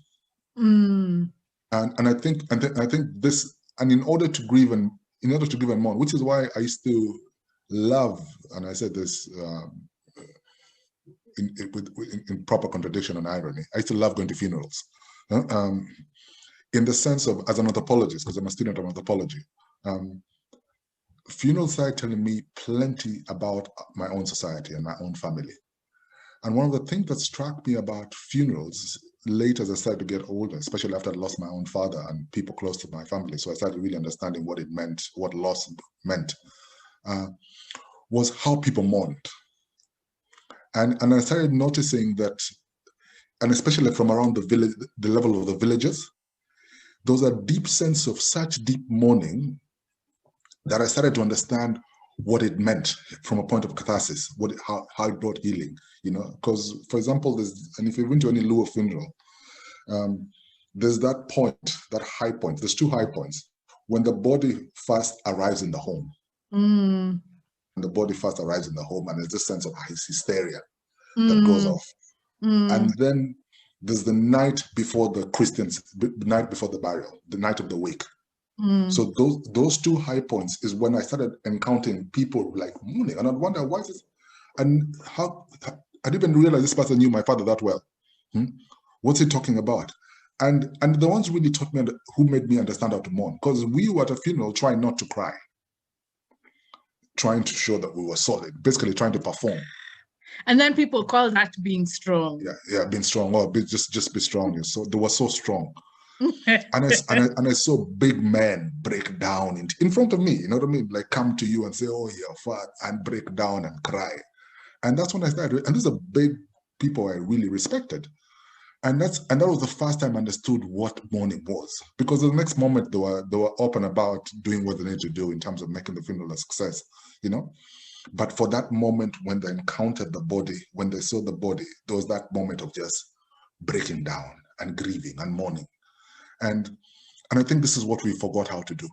And I think this, and in order to grieve and mourn, which is why I used to love, and I said this in proper contradiction and irony, I used to love going to funerals, in the sense of, as an anthropologist, because I'm a student of anthropology, funerals started telling me plenty about my own society and my own family. And one of the things that struck me about funerals later, as I started to get older, especially after I lost my own father and people close to my family, so I started really understanding what it meant, what loss meant, was how people mourned. And I started noticing that, and especially from around the village, the level of the villages, there was a deep sense of such deep mourning that I started to understand what it meant from a point of catharsis, how it brought healing, because, for example, and if you've been to any Luo funeral, there's that point, that high point, there's two high points. When the body first arrives in the home, and there's this sense of hysteria that goes off. And then there's the night before the burial, the night of the wake. So those two high points is when I started encountering people like mourning, and I'd wonder, why is this? And how I didn't even realize this person knew my father that well. What's he talking about? And the ones really taught me, who made me understand how to mourn, because we were at a funeral trying not to cry, trying to show that we were solid, basically trying to perform. And then people call that being strong. Yeah, being strong, or just be strong. So they were so strong. And I saw big men break down in front of me, you know what I mean? Like come to you and say, oh, you're fat, and break down and cry. And that's when I started. And these are big people I really respected. And that was the first time I understood what mourning was. Because the next moment they were up and about doing what they need to do in terms of making the funeral a success, you know. But for that moment when they encountered the body, when they saw the body, there was that moment of just breaking down and grieving and mourning. And I think this is what we forgot how to do.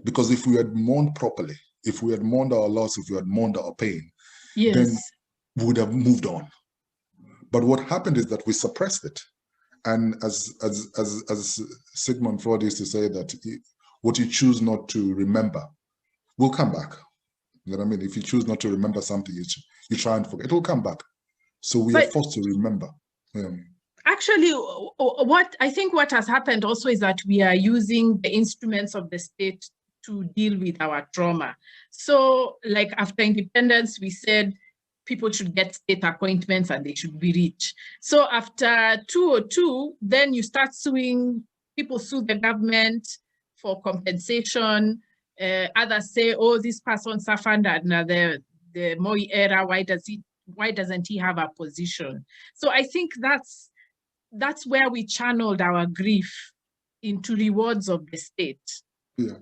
Because if we had mourned properly, if we had mourned our loss, if we had mourned our pain, Yes. then we would have moved on. But what happened is that we suppressed it. And as Sigmund Freud used to say, that what you choose not to remember will come back. You know what I mean? If you choose not to remember something, you try and forget, it will come back. So we are forced to remember. Yeah. Actually, what has happened also is that we are using the instruments of the state to deal with our trauma. So like after independence, we said people should get state appointments and they should be rich. So after 2002, then you start suing, people sue the government for compensation. Others say, oh, this person suffered under the Moi Era, why doesn't he have a position? So I think that's where we channeled our grief into rewards of the state. Yeah.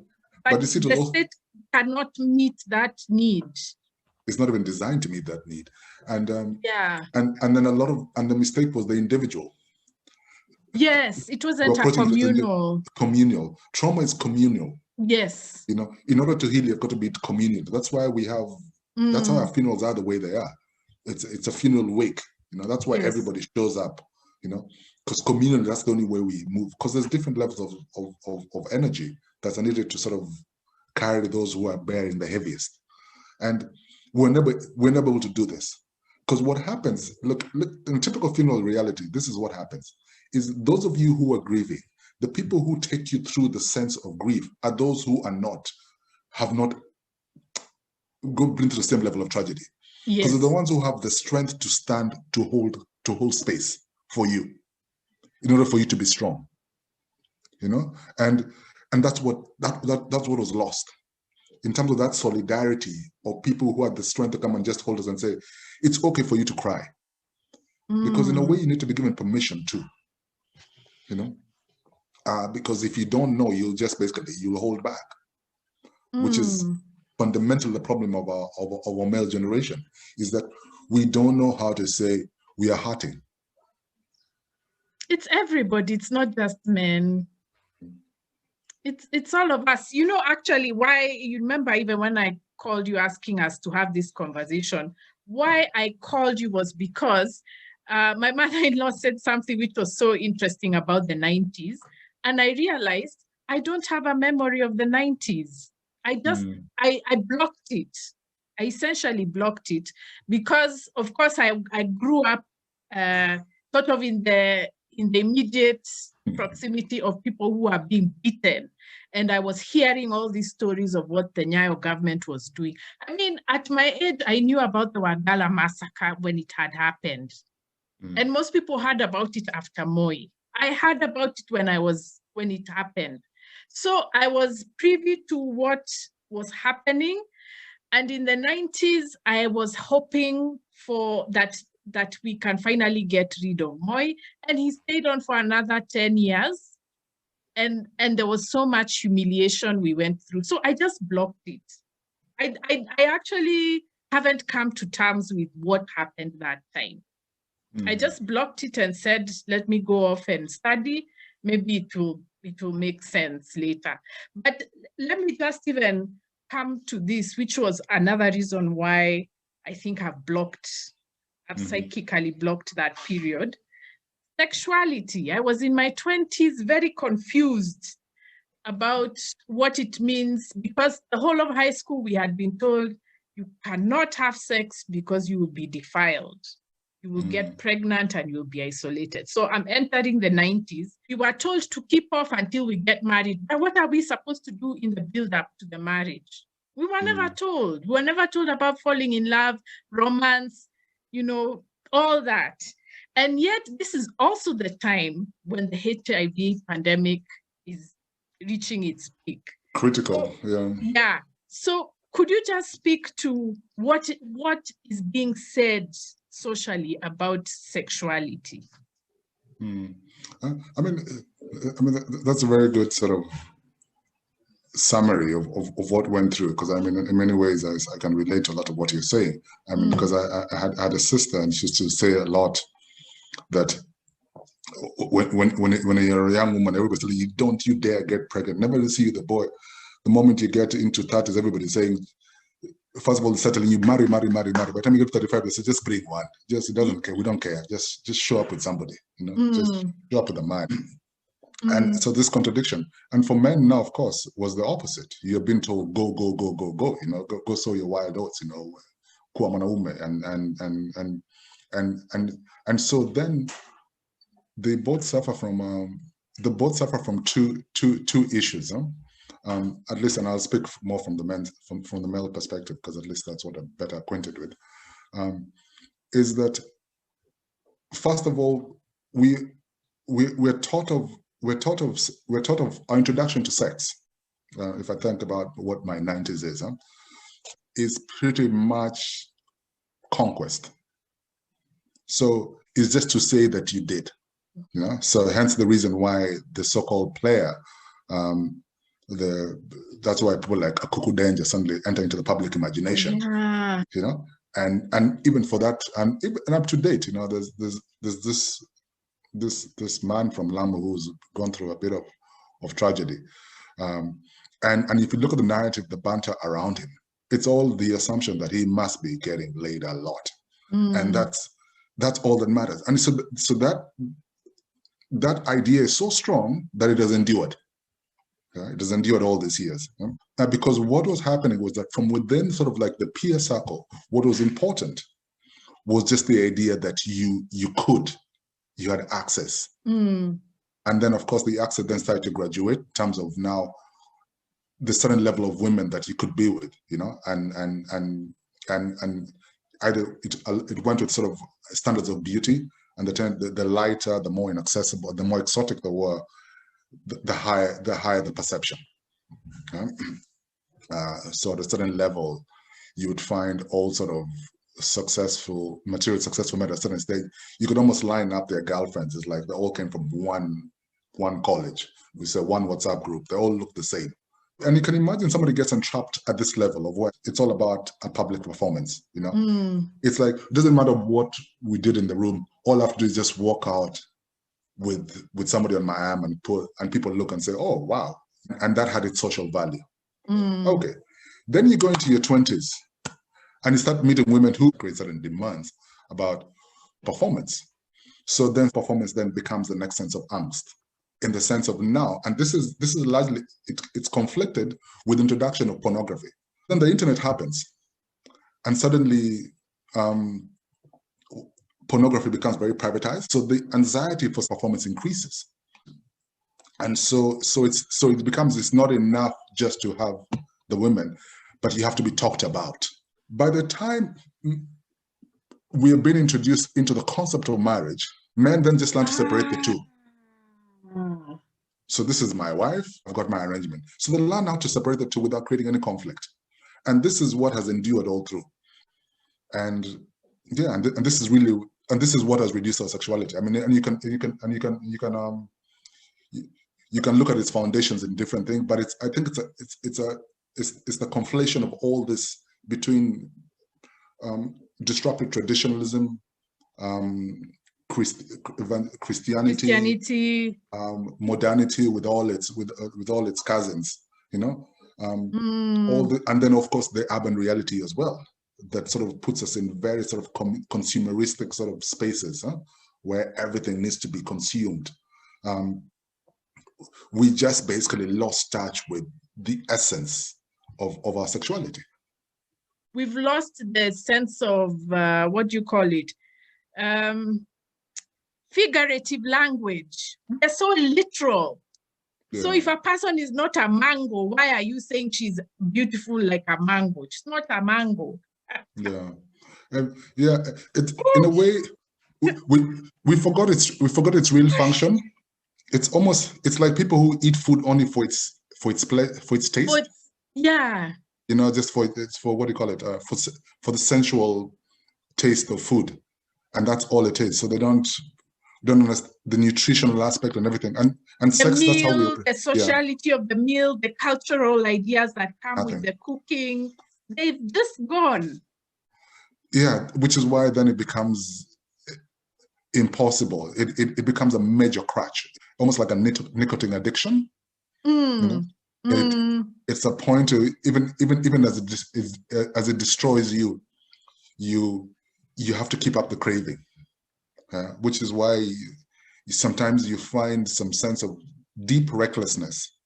But the state cannot meet that need. It's not even designed to meet that need. And yeah. And then the mistake was the individual. Yes, it wasn't a communal. Communal. Trauma is communal. Yes. You know, in order to heal, you've got to be communal. That's why we have, that's how our funerals are the way they are. It's a funeral wake. You know, that's why everybody shows up, you know, because communally, that's the only way we move. Because there's different levels of energy that's needed to sort of carry those who are bearing the heaviest. And we're never able to do this. Because what happens, look, in typical funeral reality, this is what happens, is those of you who are grieving, the people who take you through the sense of grief are those who have not been to the same level of tragedy. Because they're the ones who have the strength to stand, to hold space for you, in order for you to be strong. You know, and that's what was lost. In terms of that solidarity of people who had the strength to come and just hold us and say, it's okay for you to cry. Because in a way, you need to be given permission too, you know? Because if you don't know, you'll hold back, which is fundamentally the problem of our male generation, is that we don't know how to say we are hurting. It's everybody, it's not just men. It's all of us. You know, actually, why, you remember even when I called you asking us to have this conversation, why I called you was because my mother-in-law said something which was so interesting about the 90s. And I realized I don't have a memory of the 90s. I just, I blocked it. I essentially blocked it because, of course, I grew up sort of in the immediate proximity of people who are being beaten. And I was hearing all these stories of what the Nyayo government was doing. I mean, at my age, I knew about the Wagala massacre when it had happened. And most people heard about it after Moi. I heard about it when it happened. So I was privy to what was happening. And in the 90s, I was hoping for that we can finally get rid of Moi. And he stayed on for another 10 years. And there was so much humiliation we went through. So I just blocked it. I actually haven't come to terms with what happened that time. I just blocked it and said, let me go off and study. Maybe it will make sense later. But let me just even come to this, which was another reason why I think I've psychically blocked that period. Sexuality. I was in my 20s, very confused about what it means, because the whole of high school we had been told you cannot have sex because you will be defiled. You will get pregnant and you'll be isolated. So I'm entering the 90s. We were told to keep off until we get married. But what are we supposed to do in the build-up to the marriage? We were never told. We were never told about falling in love, romance, you know, all that. And yet, this is also the time when the HIV pandemic is reaching its peak. Critical, Yeah. So Could you just speak to what is being said socially about sexuality? I mean, that's a very good sort of summary of what went through, because I mean, in many ways, I can relate to a lot of what you're saying. I mean, because I had a sister, and she used to say a lot that when you're a young woman, everybody's telling you, don't you dare get pregnant. Never see you, the boy. The moment you get into 30s, everybody's saying, first of all, they're telling you, marry. By the time you get to 35, they say, just bring one. Just, it doesn't care. We don't care. Just show up with somebody, you know, just show up with a man. And so this contradiction. And for men now, of course, was the opposite. You've been told, go, you know, go sow your wild oats, you know, kuwa mwanaume. And so then they both suffer from two issues. At least, and I'll speak more from the male perspective, because at least that's what I'm better acquainted with. Is that first of all, we're taught of our introduction to sex. If I think about what my 90s is pretty much conquest. So it's just to say that you did, you know. So hence the reason why the so-called player, that's why people like Akuku Danger suddenly enter into the public imagination, you know. And even for that, and up to date, you know, there's this man from Lamu who's gone through a bit of tragedy. And if you look at the narrative, the banter around him, it's all the assumption that he must be getting laid a lot. And that's all that matters. And so that idea is so strong that it has endured. It has endured all these years. Because what was happening was that from within sort of like the peer circle, what was important was just the idea that you had access. And then, of course, the access then started to graduate in terms of now the certain level of women that you could be with, you know, and either it went with sort of standards of beauty, and the lighter, the more inaccessible, the more exotic they were, the higher the perception. So at a certain level, you would find all sort of material successful men at a certain stage. You could almost line up their girlfriends. It's like they all came from one college. We say one WhatsApp group. They all look the same. And you can imagine somebody gets entrapped at this level of what it's all about a public performance, you know? It's like, it doesn't matter what we did in the room. All I have to do is just walk out with somebody on my arm and people look and say, oh, wow. And that had its social value. Okay. Then you go into your 20s and you start meeting women who create certain demands about performance. So then performance then becomes the next sense of angst, in the sense of now, and this is largely, it's conflicted with introduction of pornography. Then the internet happens, and suddenly pornography becomes very privatized. So the anxiety for performance increases. And so it becomes, it's not enough just to have the women, but you have to be talked about. By the time we have been introduced into the concept of marriage, men then just learn to separate the two. So this is my wife, I've got my arrangement. So they learn how to separate the two without creating any conflict. And this is what has endured all through. And yeah, and this is really, and this is what has reduced our sexuality. I mean, and you can look at its foundations in different things, but I think it's the conflation of all this between disruptive traditionalism, Christianity, modernity with all its cousins, you know, and then of course the urban reality as well, that sort of puts us in very sort of consumeristic sort of spaces, where everything needs to be consumed. We just basically lost touch with the essence of our sexuality. We've lost the sense of, what do you call it? Figurative language. They're so literal. Yeah. So if a person is not a mango, why are you saying she's beautiful like a mango? She's not a mango. Yeah. Yeah, it's in a way, we forgot its real function. It's like people who eat food only for its taste. Yeah. you know, just for what do you call it, for the sensual taste of food, and that's all it is. So they don't understand the nutritional aspect and everything. And the sex, meal, that's how we, the sociality of the meal, the cultural ideas that come Nothing. with the cooking, they've just gone. Yeah, which is why then it becomes impossible. It becomes a major crutch, almost like a nicotine addiction. You know? It's a point to even as it destroys you, you have to keep up the craving, which is why sometimes you find some sense of deep recklessness,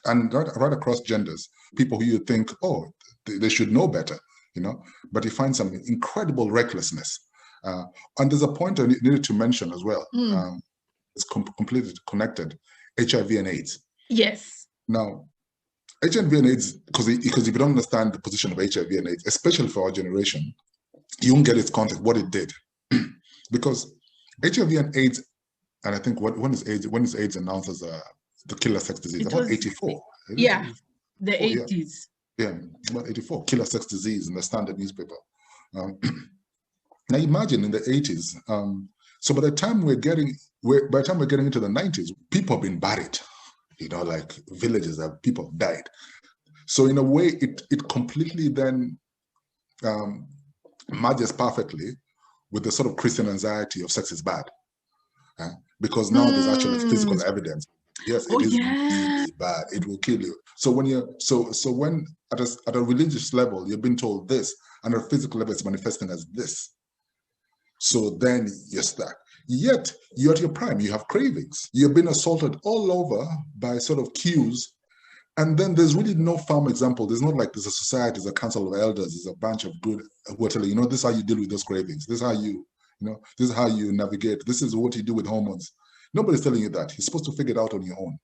and right across genders, people who you think, oh, they should know better, you know, but you find some incredible recklessness. And there's a point I needed to mention as well. It's completely connected: HIV and AIDS. Yes. Now, HIV and AIDS, because if you don't understand the position of HIV and AIDS, especially for our generation, you won't get its context, what it did. Because HIV and AIDS, and I think when is AIDS announced as the killer sex disease? About 84. Yeah, the 80s. Yeah, about 84, killer sex disease in the Standard newspaper. Now imagine in the 80s. So by the time we're getting into the 90s, people have been buried. You know, like villages that people have died. So in a way, it completely then merges perfectly with the sort of Christian anxiety of sex is bad, because now there's actually physical evidence. Yes, it is really bad. It will kill you. So when when at a religious level you've been told this, and at a physical level it's manifesting as this. So then you're stuck. Yet you're at your prime. You have cravings. You've been assaulted all over by sort of cues. And then there's really no firm example. There's not like there's a society, there's a council of elders, there's a bunch of good who are telling you, this is how you deal with those cravings. This is how this is how you navigate. This is what you do with hormones. Nobody's telling you that. You're supposed to figure it out on your own.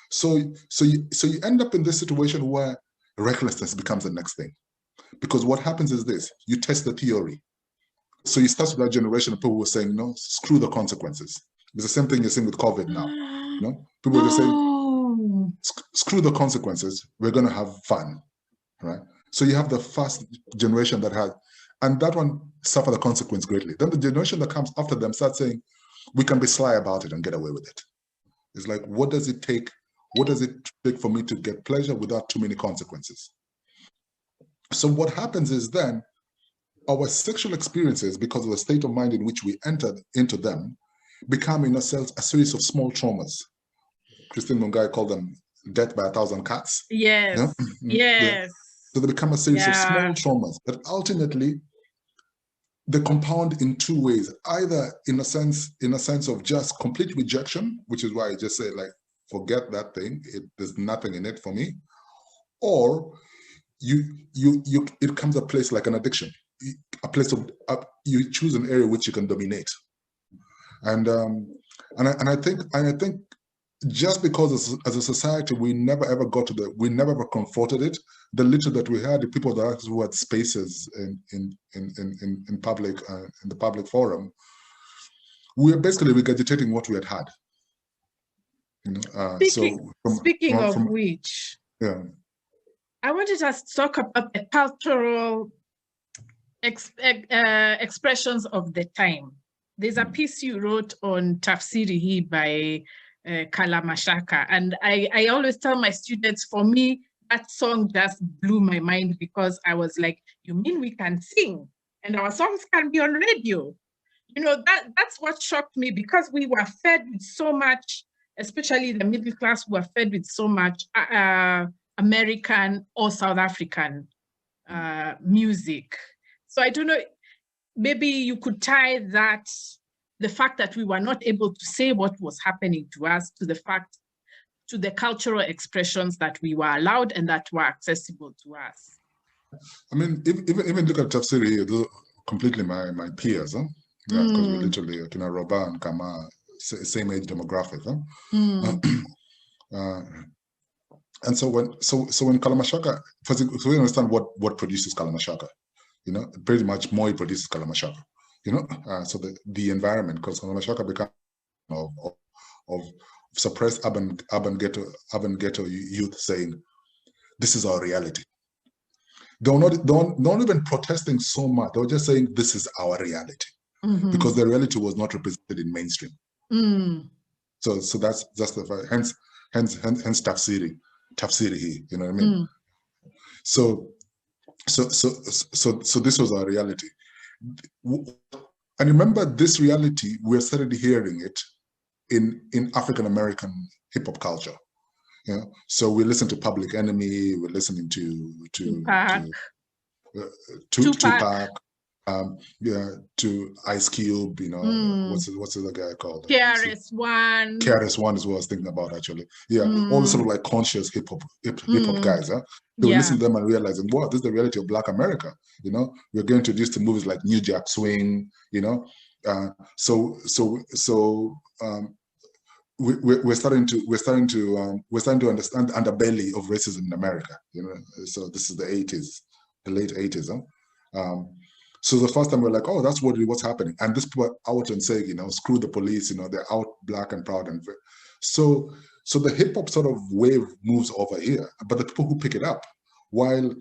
So you end up in this situation where recklessness becomes the next thing. Because what happens is this: you test the theory. So you start with that generation of people who are saying, no, screw the consequences. It's the same thing you're seeing with COVID now. People are just saying, screw the consequences. We're going to have fun, right? So you have the first generation that had, and that one suffered the consequence greatly. Then the generation that comes after them starts saying, we can be sly about it and get away with it. It's like, what does it take? What does it take for me to get pleasure without too many consequences? So what happens is then, our sexual experiences, because of the state of mind in which we entered into them, become, in a sense, a series of small traumas. Christine Mungai called them death by 1,000 cuts. Yes, yes. So they become a series of small traumas that ultimately they compound in two ways: either in a sense of just complete rejection, which is why I just say, like, forget that thing, there's nothing in it for me, or it becomes a place like an addiction. A place of you choose an area which you can dominate, and I think just because as a society we never ever confronted it. The little that we had, the people that who had spaces in public in the public forum, we are basically regurgitating what we had had. Speaking of which, I wanted us to talk about the cultural expressions of the time. There's a piece you wrote on Tafsiri hii by Kalamashaka, and I always tell my students, for me, that song just blew my mind, because I was like, you mean we can sing and our songs can be on radio? That's what shocked me, because we were fed with so much, especially the middle class were fed with so much American or South African music. So I don't know, maybe you could tie the fact that we were not able to say what was happening to us to the cultural expressions that we were allowed and that were accessible to us. I mean, even look at Tafsiri here, those are completely my peers, huh? Yeah, because we're literally, Roba and Kama, same age demographic, huh? And so when Kalamashaka, so we understand what produces Kalamashaka, pretty much Moi produces Kalamashaka, so the environment, because Kalamashaka becomes of suppressed urban ghetto youth saying, this is our reality. They were not even protesting so much. They were just saying, this is our reality. Because the reality was not represented in mainstream. So that's the hence tafsiri, you know what I mean? So this was our reality. And remember, this reality, we're started hearing it in African American hip hop culture. You know, so we listen to Public Enemy, we're listening to Tupac, to Ice Cube, you know, what's the other guy called? KRS-One. KRS-One is what I was thinking about, actually. Yeah, all the sort of like conscious hip hop guys. Huh? So we listen to them and realizing, wow, this is the reality of Black America. You know, we're getting introduced to movies like New Jack Swing. You know, we're starting to understand the underbelly of racism in America. You know, so this is the late 80s. Huh? So the first time we're like, oh, that's what's happening, and this people are out and saying, you know, screw the police. You know, they're out black and proud, and so the hip hop sort of wave moves over here, but the people who pick it up, while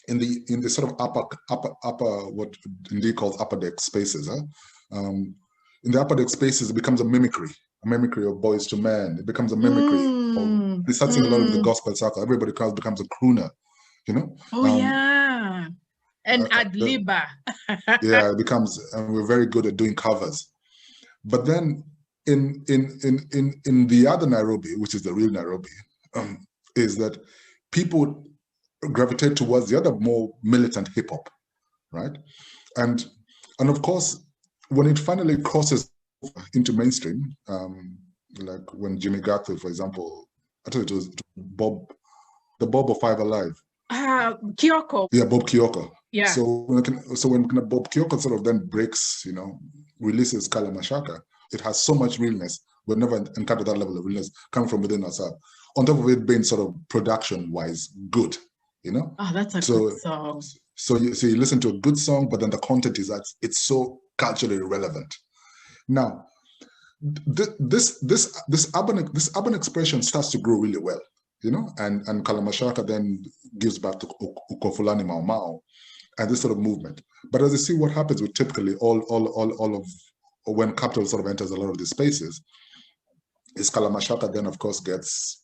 in the sort of upper what indeed calls upper deck spaces, in the upper deck spaces, it becomes a mimicry of Boys to Men. It becomes a mimicry. They start seeing a lot of the gospel circle. Everybody becomes a crooner, you know. Oh yeah, and ad-libber. Yeah, it becomes, and we're very good at doing covers. But then in the other Nairobi, which is the real Nairobi, is that people gravitate towards the other more militant hip hop, right? And of course, when it finally crosses into mainstream, like when Jimmy Gato, for example, I thought it was Bob of Five Alive. Kyoko. Yeah, Bob Kyoko. Yeah. So when Bob Kyoko sort of then breaks, you know, releases Kala Mashaka, it has so much realness. We've never encountered that level of realness coming from within ourselves. On top of it being sort of production-wise good, you know. Oh, that's a good song. So you listen to a good song, but then the content is that it's so culturally relevant. Now, this urban expression starts to grow really well, you know, and Kalamashaka then gives back to Ukofulani Mau Mau and this sort of movement. But as you see, what happens with typically all of when capital sort of enters a lot of these spaces, is Kalamashaka then of course gets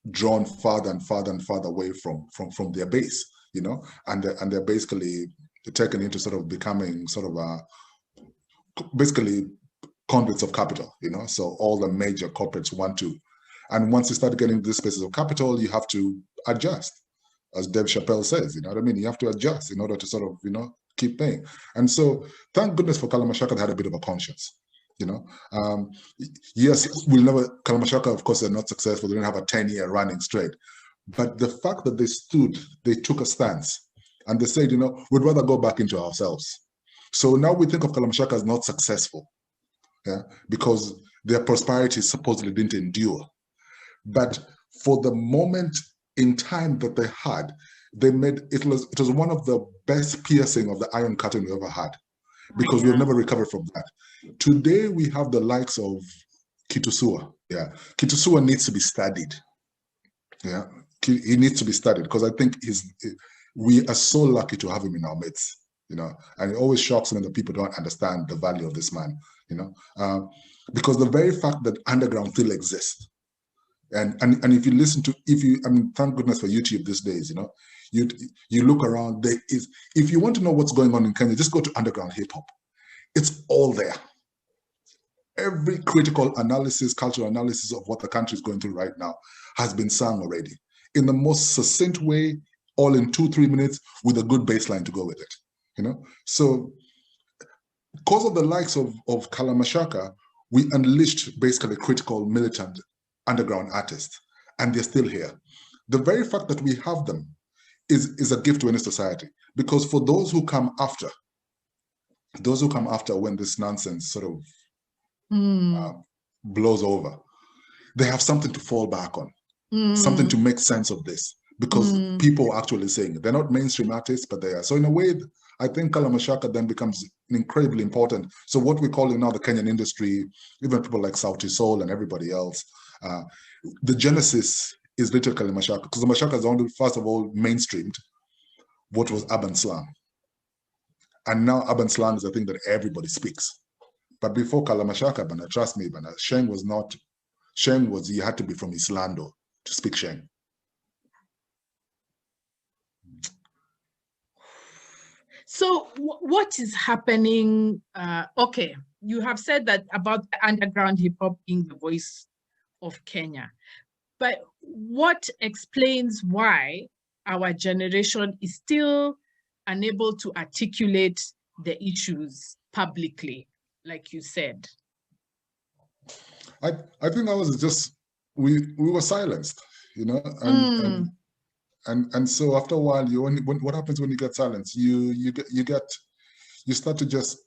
drawn farther and farther and farther away from their base, you know, and they're basically taken into sort of becoming sort of basically conduits of capital, you know. So all the major corporates want to, and once you start getting these spaces of capital, you have to adjust, as Dave Chappelle says, you know what I mean? You have to adjust in order to sort of, you know, keep paying. And so thank goodness for Kalamashaka that had a bit of a conscience, you know. Yes, Kalamashaka, of course, they're not successful. They didn't have a 10-year running straight. But the fact that they took a stance and they said, you know, we'd rather go back into ourselves. So now we think of Kalamashaka as not successful, yeah, because their prosperity supposedly didn't endure. But for the moment in time that they had, they made it was one of the best piercing of the iron curtain we ever had, because we've never recovered from that. Today we have the likes of Kitusua. Yeah, Kitusua needs to be studied. Yeah, he needs to be studied because I think we are so lucky to have him in our midst. You know, and it always shocks me that people don't understand the value of this man. You know, because the very fact that underground still exists, and if you listen to, I mean, thank goodness for YouTube these days. You know, you look around. There is, if you want to know what's going on in Kenya, just go to underground hip hop. It's all there. Every critical analysis, cultural analysis of what the country is going through right now has been sung already in the most succinct way, all in 2-3 minutes with a good baseline to go with it. You know, so because of the likes of Kalamashaka, we unleashed basically critical, militant, underground artists, and they're still here. The very fact that we have them is a gift to any society, because for those who come after when this nonsense sort of blows over, they have something to fall back on, something to make sense of this, because people are actually saying it. They're not mainstream artists, but they are. So in a way, I think Kalamashaka then becomes incredibly important. So what we call now the Kenyan industry, even people like Sauti Sol and everybody else, the genesis is literally Kalamashaka, because the Mashaka is only, first of all, mainstreamed what was urban slang. And now urban slang is a thing that everybody speaks. But before Kalamashaka, Bana, trust me, Bana, Sheng was not, Sheng was, you had to be from Islando to speak Sheng. So what is happening? Okay, you have said that about the underground hip hop being the voice of Kenya, but what explains why our generation is still unable to articulate the issues publicly, like you said? I think that was just, we were silenced, you know, and so after a while, what happens when you get silenced? You start to just,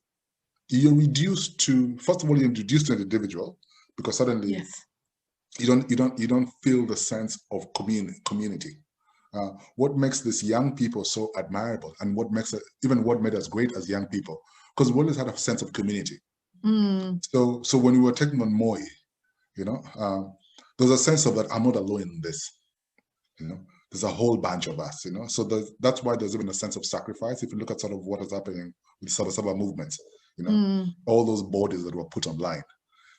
you're reduced to, first of all, you're introduced to an individual, because suddenly yes. you don't feel the sense of community. What makes these young people so admirable, and what made us great as young people, because we always had a sense of community. So when we were taking on Moi, you know, there's a sense of that I'm not alone in this, you know. There's a whole bunch of us, you know. So that's why there's even a sense of sacrifice. If you look at sort of what is happening with Sabasaba movements, you know, all those bodies that were put online,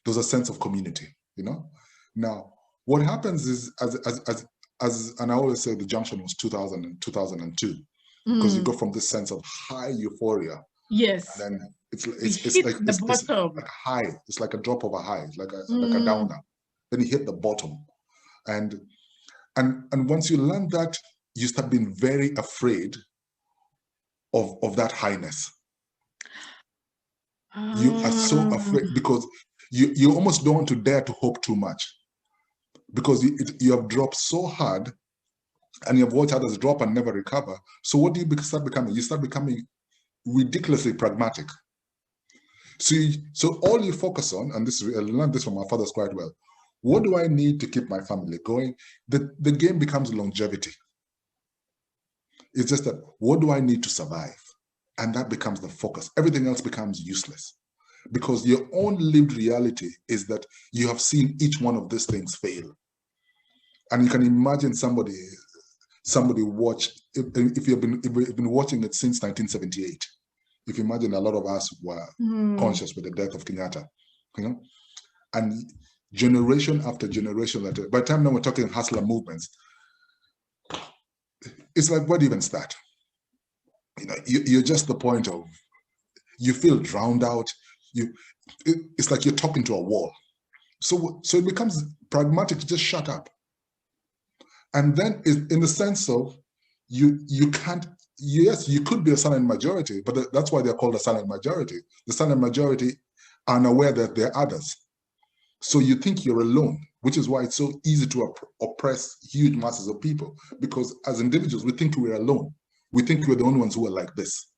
there's a sense of community, you know. Now, what happens is, and I always say the junction was 2000 and 2002, because you go from this sense of high euphoria, yes, and then it's like a high. It's like a drop of a high. It's like a downer. Then you hit the bottom, and once you learn that, you start being very afraid of that highness. You are so afraid, because you almost don't want to dare to hope too much, because you have dropped so hard, and you have watched others drop and never recover. So what do you start becoming? You start becoming ridiculously pragmatic. So all you focus on, and I learned this from my fathers quite well. What do I need to keep my family going? The game becomes longevity. It's just that, what do I need to survive? And that becomes the focus. Everything else becomes useless, because your own lived reality is that you have seen each one of these things fail. And you can imagine somebody watch, if you've been watching it since 1978. If you imagine, a lot of us were conscious with the death of Kenyatta, you know, and generation after generation later, by the time now we're talking hustler movements, it's like, where do you even start? You know, you're just the point of, you feel drowned out. It's like you're talking to a wall. So it becomes pragmatic to just shut up. And then in the sense of, you can't, yes, you could be a silent majority, but that's why they're called a silent majority. The silent majority are unaware that there are others. So you think you're alone, which is why it's so easy to oppress huge masses of people, because as individuals, we think we're alone. We think we're the only ones who are like this,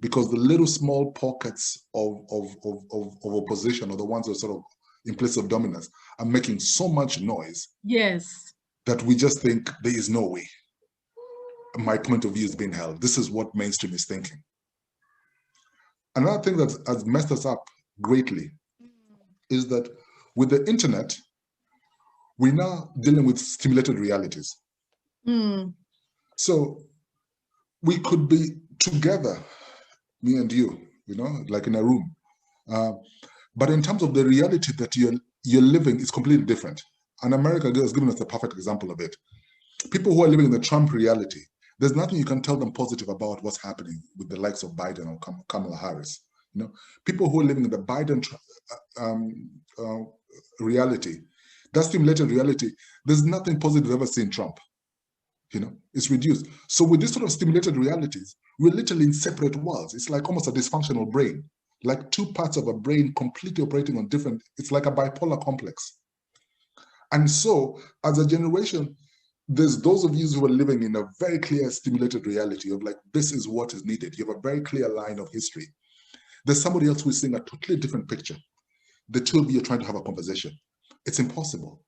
because the little small pockets of opposition, or the ones that are sort of in place of dominance, are making so much noise. Yes. That we just think there is no way my point of view is being held. This is what mainstream is thinking. Another thing that has messed us up greatly is that with the internet, we're now dealing with stimulated realities. So we could be together, me and you know, like in a room. But in terms of the reality that you're living is completely different. And America has given us a perfect example of it. People who are living in the Trump reality, there's nothing you can tell them positive about what's happening with the likes of Biden or Kamala Harris. You know, people who are living in the Biden reality, that stimulated reality, there's nothing positive ever seen Trump. You know, it's reduced. So with this sort of stimulated realities, we're literally in separate worlds. It's like almost a dysfunctional brain, like two parts of a brain completely operating on different, it's like a bipolar complex. And so as a generation, there's those of you who are living in a very clear stimulated reality of like, this is what is needed. You have a very clear line of history. There's somebody else who is seeing a totally different picture. The two of you are trying to have a conversation. It's impossible.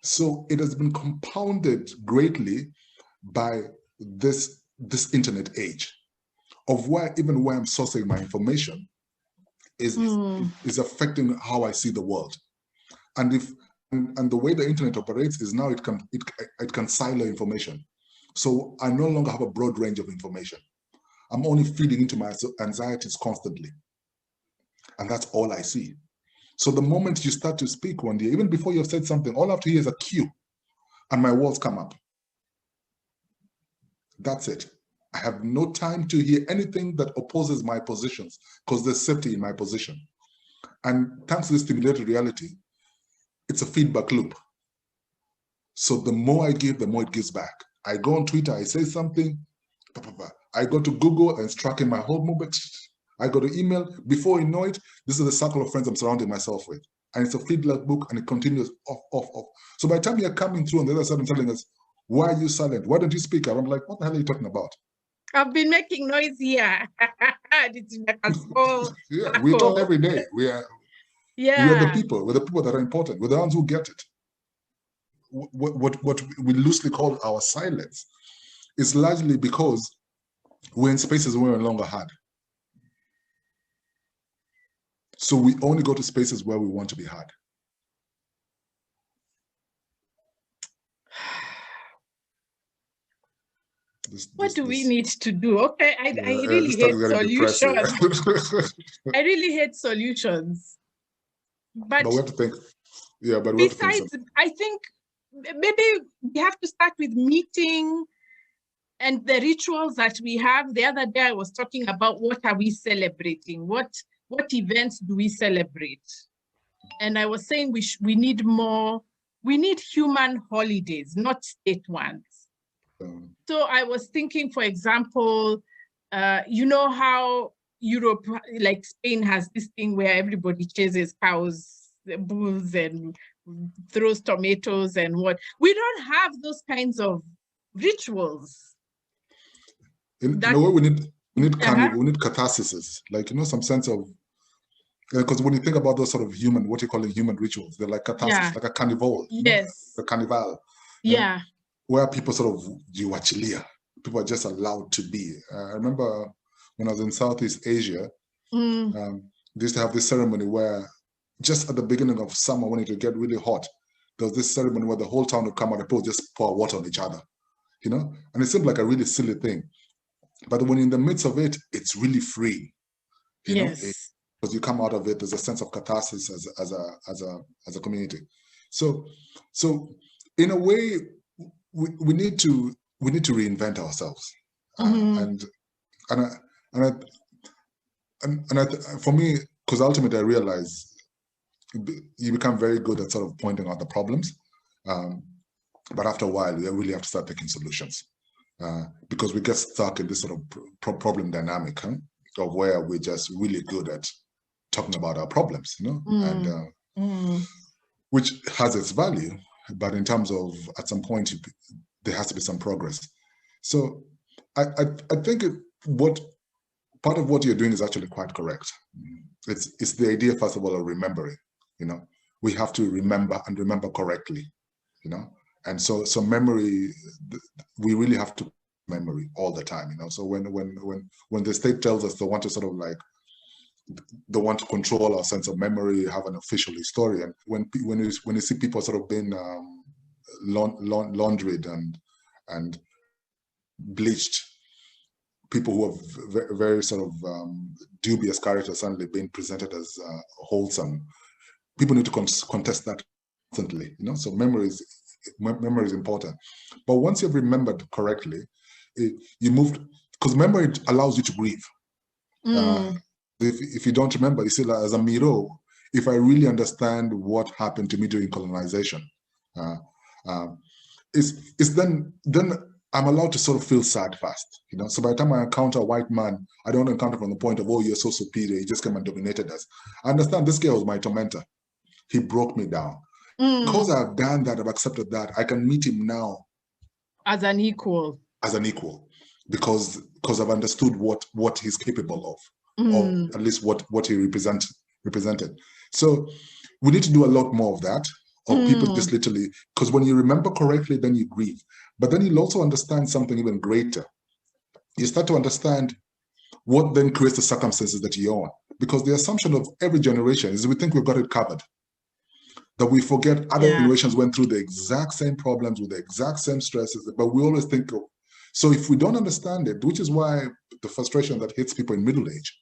So it has been compounded greatly by this internet age, of where even where I'm sourcing my information is affecting how I see the world. And And the way the internet operates is now it can silo information. So I no longer have a broad range of information. I'm only feeding into my anxieties constantly. And that's all I see. So the moment you start to speak one day, even before you've said something, all I have to hear is a cue, and my words come up. That's it. I have no time to hear anything that opposes my positions because there's safety in my position. And thanks to this stimulated reality, it's a feedback loop. So the more I give, the more it gives back. I go on Twitter, I say something, I go to Google and it's tracking my whole movement. I go to email, before you know it, this is the circle of friends I'm surrounding myself with. And it's a feedback book and it continues off, off, off. So by the time you're coming through on the other side and telling us, why are you silent? Why don't you speak? I'm like, what the hell are you talking about? I've been making noise here. It's like a small yeah, we talk every day. We are the people. We're the people that are important. We're the ones who get it. What we loosely call our silence is largely because we're in spaces we're no longer had. So we only go to spaces where we want to be had. What do we need to do? Okay, I really hate solutions. I really hate solutions. But we have to think. Yeah, but besides, I think maybe we have to start with meeting and the rituals that we have. The other day I was talking about what are we celebrating? What events do we celebrate? And I was saying we need more, we need human holidays, not state ones. So I was thinking, for example, you know how Europe, like Spain, has this thing where everybody chases cows, bulls, and throws tomatoes and what. We don't have those kinds of rituals. In a way, we need carnival, we need catharsis, like, you know, some sense of, because when you think about those sort of human, what you call human rituals, they're like catharsis, like a carnival. Yes. The carnival. Yeah. Where people sort of jiwachilia, people are just allowed to be. I remember when I was in Southeast Asia, they used to have this ceremony where just at the beginning of summer, when it would get really hot, there was this ceremony where the whole town would come out and people just pour water on each other, you know? And it seemed like a really silly thing. But when in the midst of it, it's really free, you know? Because you come out of it, there's a sense of catharsis as a community. So in a way, we need to reinvent ourselves, and for me, because ultimately I realize you become very good at sort of pointing out the problems, but after a while you really have to start taking solutions, because we get stuck in this sort of problem dynamic of where we're just really good at talking about our problems, you know, and which has its value. But in terms of, at some point, there has to be some progress. So I think part of what you're doing is actually quite correct. It's the idea, first of all, of remembering. You know, we have to remember and remember correctly. You know, and so memory, we really have to memory all the time. You know, so when the state tells us they want to sort of like, they want to control our sense of memory, have an official historian. When you see people sort of being laundried and bleached, people who are very, very sort of dubious characters suddenly being presented as wholesome, people need to contest that constantly. You know, so memory is important. But once you've remembered correctly, you moved, because memory allows you to grieve. If you don't remember, you see, like, as a Miro, if I really understand what happened to me during colonization, it's then I'm allowed to sort of feel sad fast, you know. So by the time I encounter a white man, I don't encounter from the point of, oh, you're so superior, he just came and dominated us. I understand this guy was my tormentor. He broke me down. Because I've done that, I've accepted that, I can meet him now as an equal. Because I've understood what he's capable of. Or at least what he represented. So we need to do a lot more of that, of people just literally, because when you remember correctly, then you grieve. But then you'll also understand something even greater. You start to understand what then creates the circumstances that you're on. Because the assumption of every generation is we think we've got it covered. that we forget other generations went through the exact same problems with the exact same stresses, but we always think of, so if we don't understand it, which is why the frustration that hits people in middle age.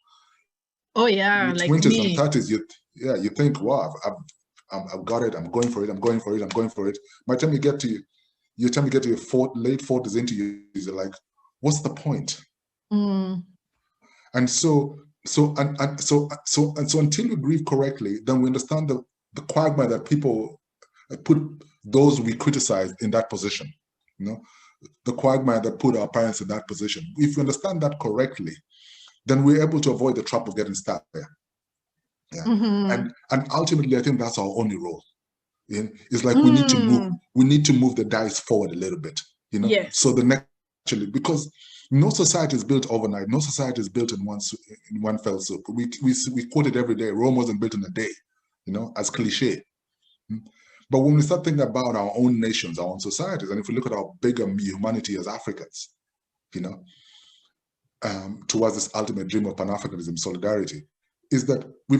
Oh yeah, in like 20s me. and 30s, you think, wow, I've got it, I'm going for it, I'm going for it, I'm going for it. By the time you get to your late 40s into years, you're like, what's the point? And so until we grieve correctly, then we understand the quagmire that people put those we criticize in that position, the quagmire that put our parents in that position. If we understand that correctly, then we're able to avoid the trap of getting stuck there. And ultimately, I think that's our only role. It's like we need to move the dice forward a little bit, Yes. So the next, because no society is built overnight. No society is built in one fell swoop. We quote it every day. Rome wasn't built in a day, as cliche. But when we start thinking about our own nations, our own societies, and if we look at our bigger humanity as Africans, towards this ultimate dream of Pan-Africanism, solidarity, is that we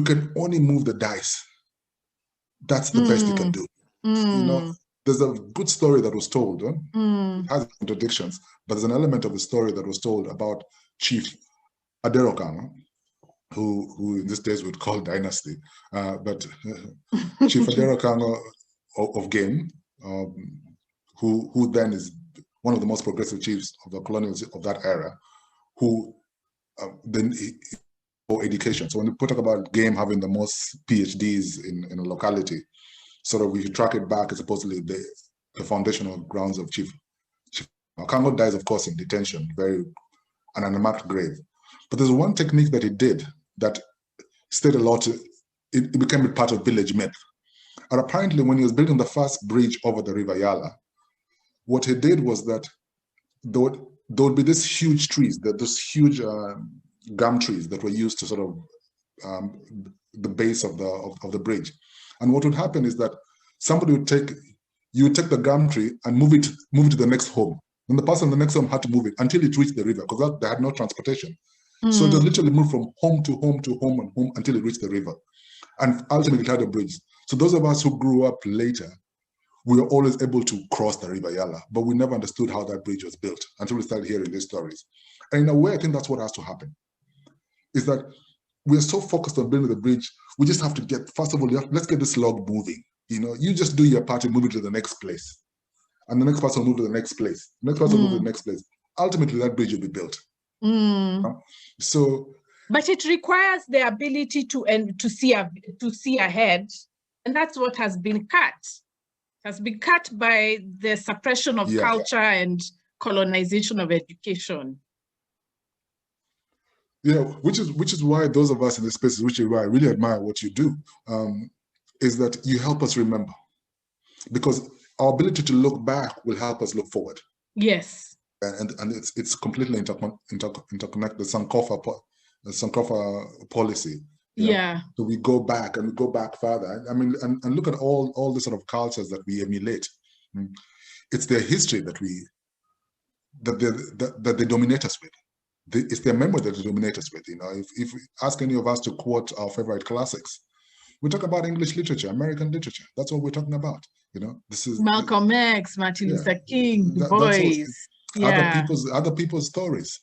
can only move the dice. That's the best you can do. There's a good story that was told. It has contradictions, but there's an element of the story that was told about Chief Aderokanga, who in these days would call dynasty, but Chief Aderokanga of Game, who then is one of the most progressive chiefs of the colonials of that era, who then for education. So when we talk about Game having the most PhDs in a locality, sort of we track it back as supposedly the foundational grounds of Chief Akango dies, of course, in detention, an unmarked grave. But there's one technique that he did that stayed a lot. It became a part of village myth. And apparently, when he was building the first bridge over the River Yala, what he did was that there would be these huge trees, those huge gum trees that were used to sort of the base of the bridge. And what would happen is that somebody would take the gum tree and move it to the next home. And the person in the next home had to move it until it reached the river, because they had no transportation. So they literally moved from home to home to home and home until it reached the river. And ultimately it had a bridge. So those of us who grew up later, we were always able to cross the River Yala, but we never understood how that bridge was built until we started hearing these stories. And in a way, I think that's what has to happen, is that we're so focused on building the bridge, we just have to first of all, let's get this log moving. You just do your part and move it to the next place. And the next person will move to the next place. The next person will move to the next place. Ultimately, that bridge will be built. But it requires the ability to see ahead, and that's what has been cut. It has been cut by the suppression of culture and colonization of education. Yeah, which is why those of us in the spaces, which is why I really admire what you do, is that you help us remember, because our ability to look back will help us look forward. Yes, and it's completely interconnected. The Sankofa policy. So we go back and we go back further. I mean, and look at all the sort of cultures that we emulate. It's their history that they dominate us with. It's their memory that they dominate us with. If we ask any of us to quote our favorite classics, we talk about English literature, American literature. That's what we're talking about. This is Malcolm X, Martin Luther King, Du Bois. Other people's stories.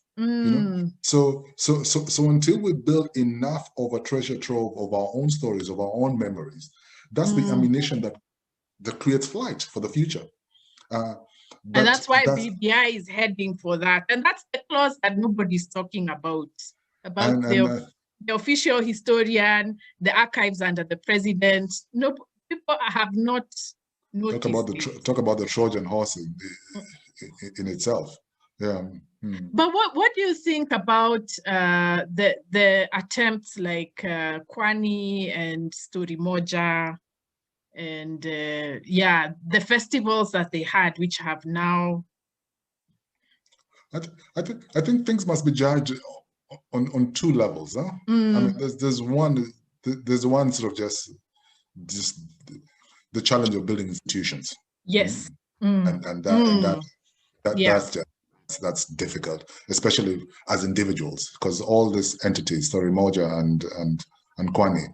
So until we build enough of a treasure trove of our own stories, of our own memories, that's the ammunition that creates flight for the future. And that's why BBI is heading for that. And that's the clause that nobody's talking about the official historian, the archives under the president. No, people have not noticed. Talk about the Trojan horse in itself. Yeah. But what do you think about the attempts like Kwani and Story Moja and the festivals that they had, which have now? I think things must be judged on two levels. Huh? I mean, there's one sort of just the challenge of building institutions. Yes. That's difficult, especially as individuals, because all these entities, Story Moja and Kwani,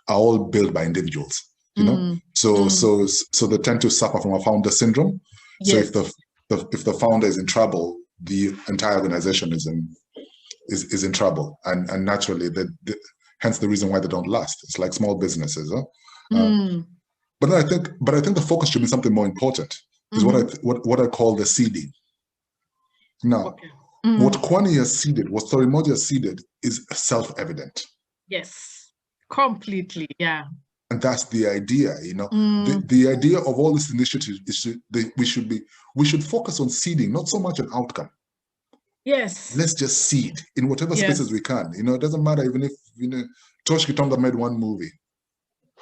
are all built by individuals. you know. So they tend to suffer from a founder syndrome. Yes. So if the founder is in trouble, the entire organization is in trouble, and naturally hence the reason why they don't last. It's like small businesses. But I think the focus should be something more important. Is what I call the seeding. Now, what Kwani has seeded, what Storimoja has seeded, is self-evident. Yes, completely. Yeah. And that's the idea, you know. The idea of all this initiative is we should focus on seeding, not so much on outcome. Yes. Let's just seed in whatever spaces we can. You know, it doesn't matter even if, you know, Tosh Kitonga made one movie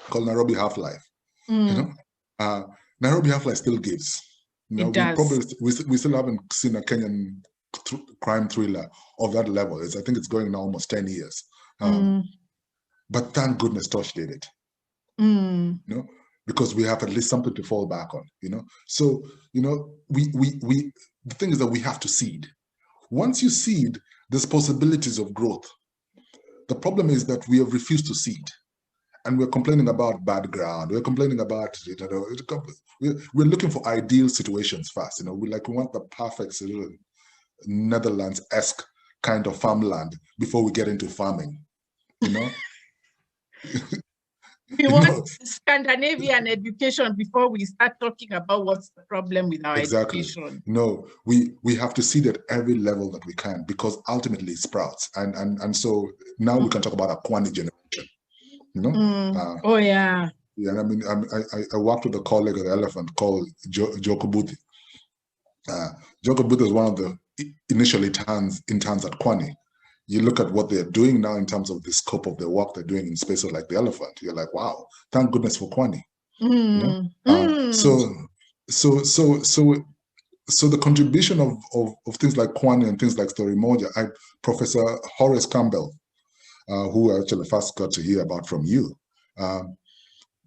called Nairobi Half-Life. You know, Nairobi Half-Life still gives. You know, it does. we still haven't seen a Kenyan crime thriller of that level. I think it's going now almost 10 years. But thank goodness Tosh did it. You know, because we have at least something to fall back on. You know, so you know, we the thing is that we have to seed. Once you seed, there's possibilities of growth. The problem is that we have refused to seed. And we're complaining about bad ground. We're complaining about, you know, we're looking for ideal situations first. You know, we want the perfect Netherlands-esque kind of farmland before we get into farming. You know, we want Scandinavian education before we start talking about what's the problem with our education. No, we have to seed at every level that we can, because ultimately it sprouts. And so now we can talk about a Kwani generation. You know? Oh yeah. Yeah, and I mean, I worked with a colleague at the Elephant called Joko Buti. Joko Buti is one of the initial interns at Kwani. You look at what they're doing now in terms of the scope of the work they're doing in spaces like the Elephant. You're like, wow, thank goodness for Kwani. You know? So the contribution of things like Kwani and things like Storimoja, Professor Horace Campbell, who I actually first got to hear about from you,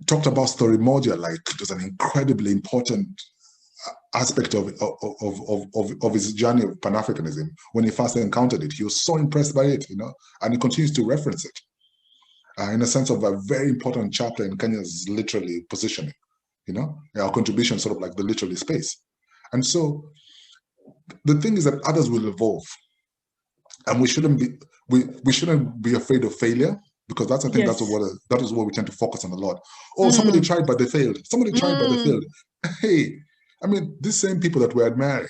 talked about Storimoja like it was an incredibly important aspect of his journey of Pan-Africanism. When he first encountered it, he was so impressed by it, you know, and he continues to reference it in a sense of a very important chapter in Kenya's literary positioning, you know, our contribution sort of like the literary space. And so the thing is that others will evolve, and we shouldn't be afraid of failure, because that's, I think that is what we tend to focus on a lot. Oh, somebody tried but they failed. Somebody tried but they failed. Hey, I mean, these same people that we're admiring,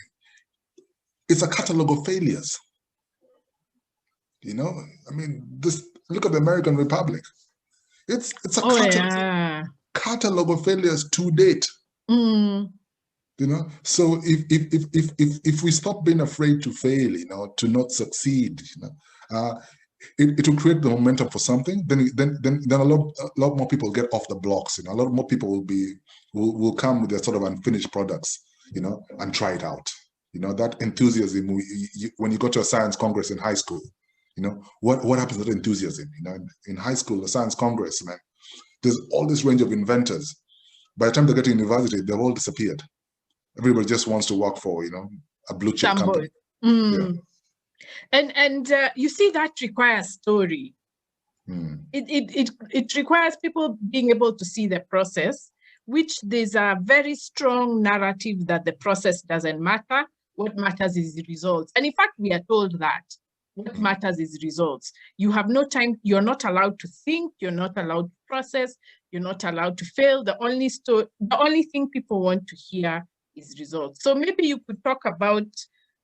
it's a catalog of failures. You know, I mean, look at the American Republic. It's a catalog of failures to date. You know, so if we stop being afraid to fail, you know, to not succeed, you know, it will create the momentum for something. Then a lot more people get off the blocks. You know, a lot more people will come with their sort of unfinished products, you know, and try it out. You know, that enthusiasm. When you go to a science congress in high school, you know, what happens to that enthusiasm? You know, in high school, the science congress, man, there's all this range of inventors. By the time they get to university, they've all disappeared. Everybody just wants to work for, you know, a blue chip company. Yeah. And you see, that requires story. It requires people being able to see the process, which there's a very strong narrative that the process doesn't matter. What matters is the results. And in fact, we are told that what matters is results. You have no time. You're not allowed to think. You're not allowed to process. You're not allowed to fail. The only thing people want to hear is results. So maybe you could talk about,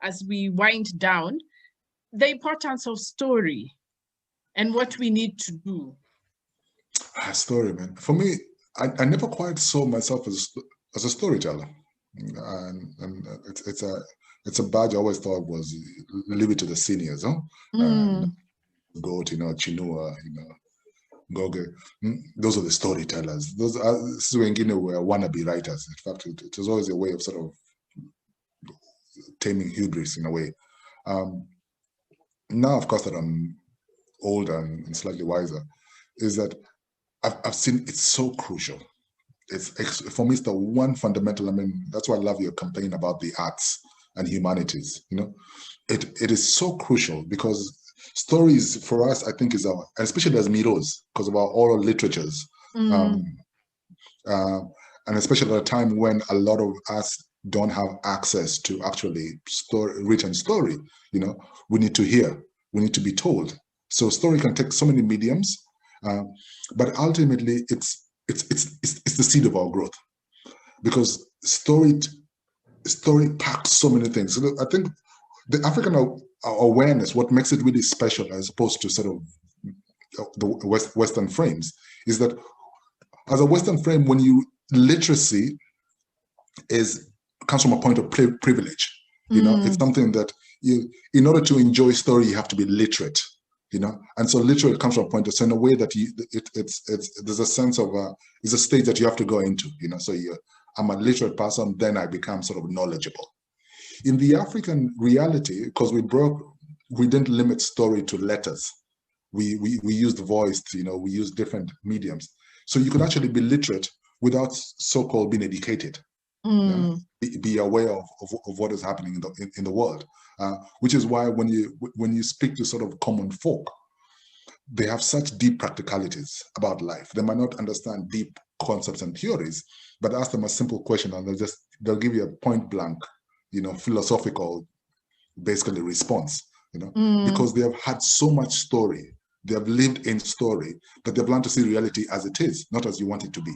as we wind down, the importance of story and what we need to do. Story, man. For me, I never quite saw myself as a storyteller, and it's a badge I always thought was leave it to the seniors, huh? Goat, you know, Chinua, you know, Goge. Those are the storytellers. Those Wengine were wannabe writers. In fact, it was always a way of sort of taming hubris in a way. Now, of course, that I'm older and slightly wiser, is that I've seen it's so crucial. It's for me, it's the one fundamental. I mean, that's why I love your campaign about the arts and humanities. You know, it is so crucial, because stories for us, I think, is our, especially as Miros, because of our oral literatures. And especially at a time when a lot of us don't have access to actually written story, we need to hear, we need to be told. So story can take so many mediums, but ultimately it's the seed of our growth, because story packs so many things. So I think the African awareness, what makes it really special as opposed to sort of the Western frames, is that as a Western frame, when literacy comes from a point of privilege. It's something that in order to enjoy story, you have to be literate. And so literate comes from a point. So in a way that there's a sense of it's a stage that you have to go into. So I'm a literate person, then I become sort of knowledgeable. In the African reality, because we didn't limit story to letters. We used voice. We used different mediums. So you could actually be literate without so-called being educated. Be aware of what is happening in the world, which is why when you speak to sort of common folk, they have such deep practicalities about life. They might not understand deep concepts and theories, but ask them a simple question and they'll give you a point blank, philosophical, basically response. Because they have had so much story, they have lived in story, that they've learned to see reality as it is, not as you want it to be.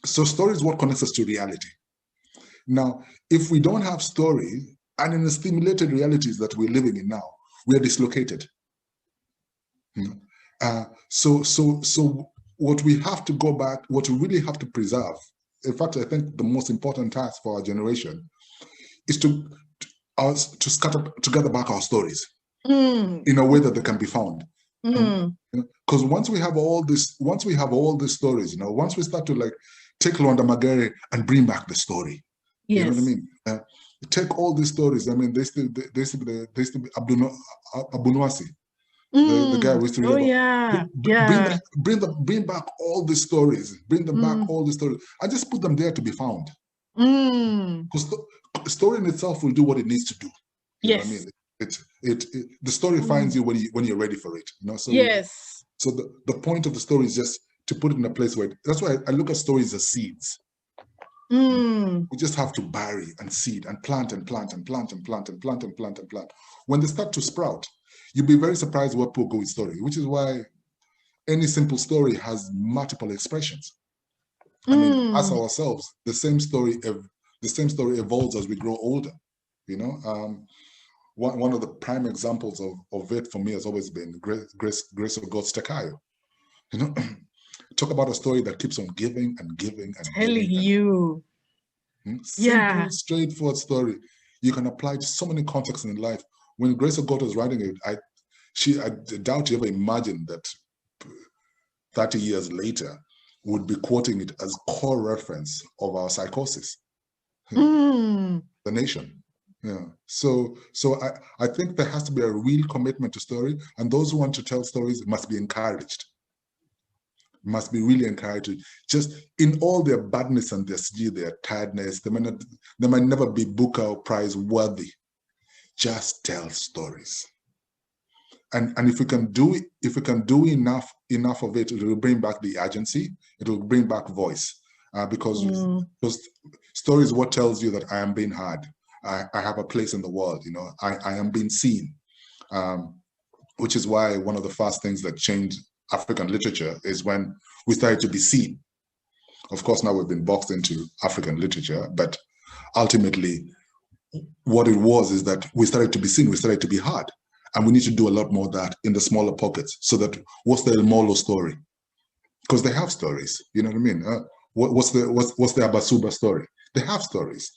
So story is what connects us to reality. Now, if we don't have story, and in the stimulated realities that we're living in now, we are dislocated. So what we have to go back, what we really have to preserve, in fact, I think the most important task for our generation is to gather back our stories in a way that they can be found. Because once we have all these stories, once we start to take Luanda Magere and bring back the story. Yes. You know what I mean? Take all these stories. I mean, they still be Abunuasi, the guy we used to read about. Bring back all these stories. Bring them back all these stories, and just put them there to be found. Because story in itself will do what it needs to do. You know what I mean? The story finds you when you're ready for it. So so the point of the story is just to put it in a place where, that's why I look at stories as seeds. We just have to bury and seed and plant and plant and plant and plant and plant and plant and plant. When they start to sprout, you'll be very surprised where people go with story, which is why any simple story has multiple expressions. I mean, us ourselves, the same story evolves as we grow older. One of the prime examples of it for me has always been Grace of God's Takayo. Talk about a story that keeps on giving and giving and telling you. Simple, straightforward story. You can apply to so many contexts in life. When Grace of God was writing it, I doubt you ever imagined that 30 years later would be quoting it as core reference of our psychosis, the nation. So I think there has to be a real commitment to story, and those who want to tell stories must be encouraged. Must be really encouraged. Just in all their badness and their tiredness, they might never be Booker Prize worthy. Just tell stories. And if we can do enough of it, it will bring back the agency. It will bring back voice, because story is what tells you that I am being heard. I have a place in the world. I am being seen, which is why one of the first things that changed African literature is when we started to be seen. Of course, now we've been boxed into African literature, but ultimately, what it was is that we started to be seen, we started to be heard. And we need to do a lot more of that in the smaller pockets, so that what's the Molo story? Because they have stories, you know what I mean? What's the Abasuba story? They have stories,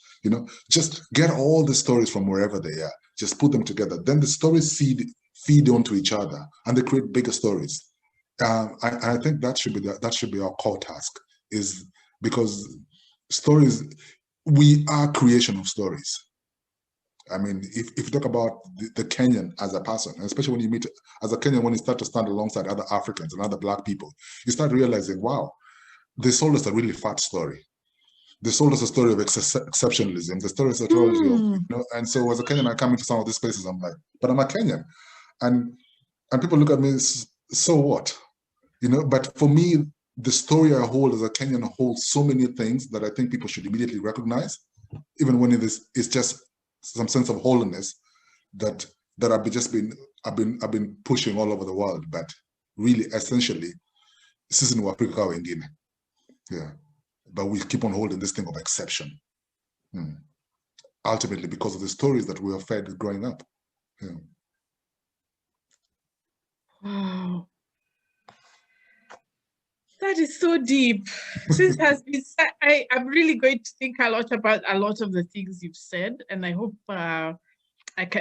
just get all the stories from wherever they are, just put them together. Then the stories feed onto each other and they create bigger stories. I think that should be our core task, is because stories, we are creation of stories. I mean, if you talk about the Kenyan as a person, and especially when you meet as a Kenyan, when you start to stand alongside other Africans and other Black people, you start realizing, wow, they sold us a really fat story. They sold us a story of exceptionalism. The story is a story of, and so as a Kenyan, I come into some of these places, I'm like, but I'm a Kenyan. And people look at me, so what? But for me, the story I hold as a Kenyan holds so many things that I think people should immediately recognize, even when it is just some sense of holiness that I've been pushing all over the world, but really essentially this isn't Africa or Guinea. Yeah. But we keep on holding this thing of exception. Ultimately because of the stories that we were fed growing up. Yeah. Wow. That is so deep. This has been, I'm really going to think a lot about a lot of the things you've said, and I hope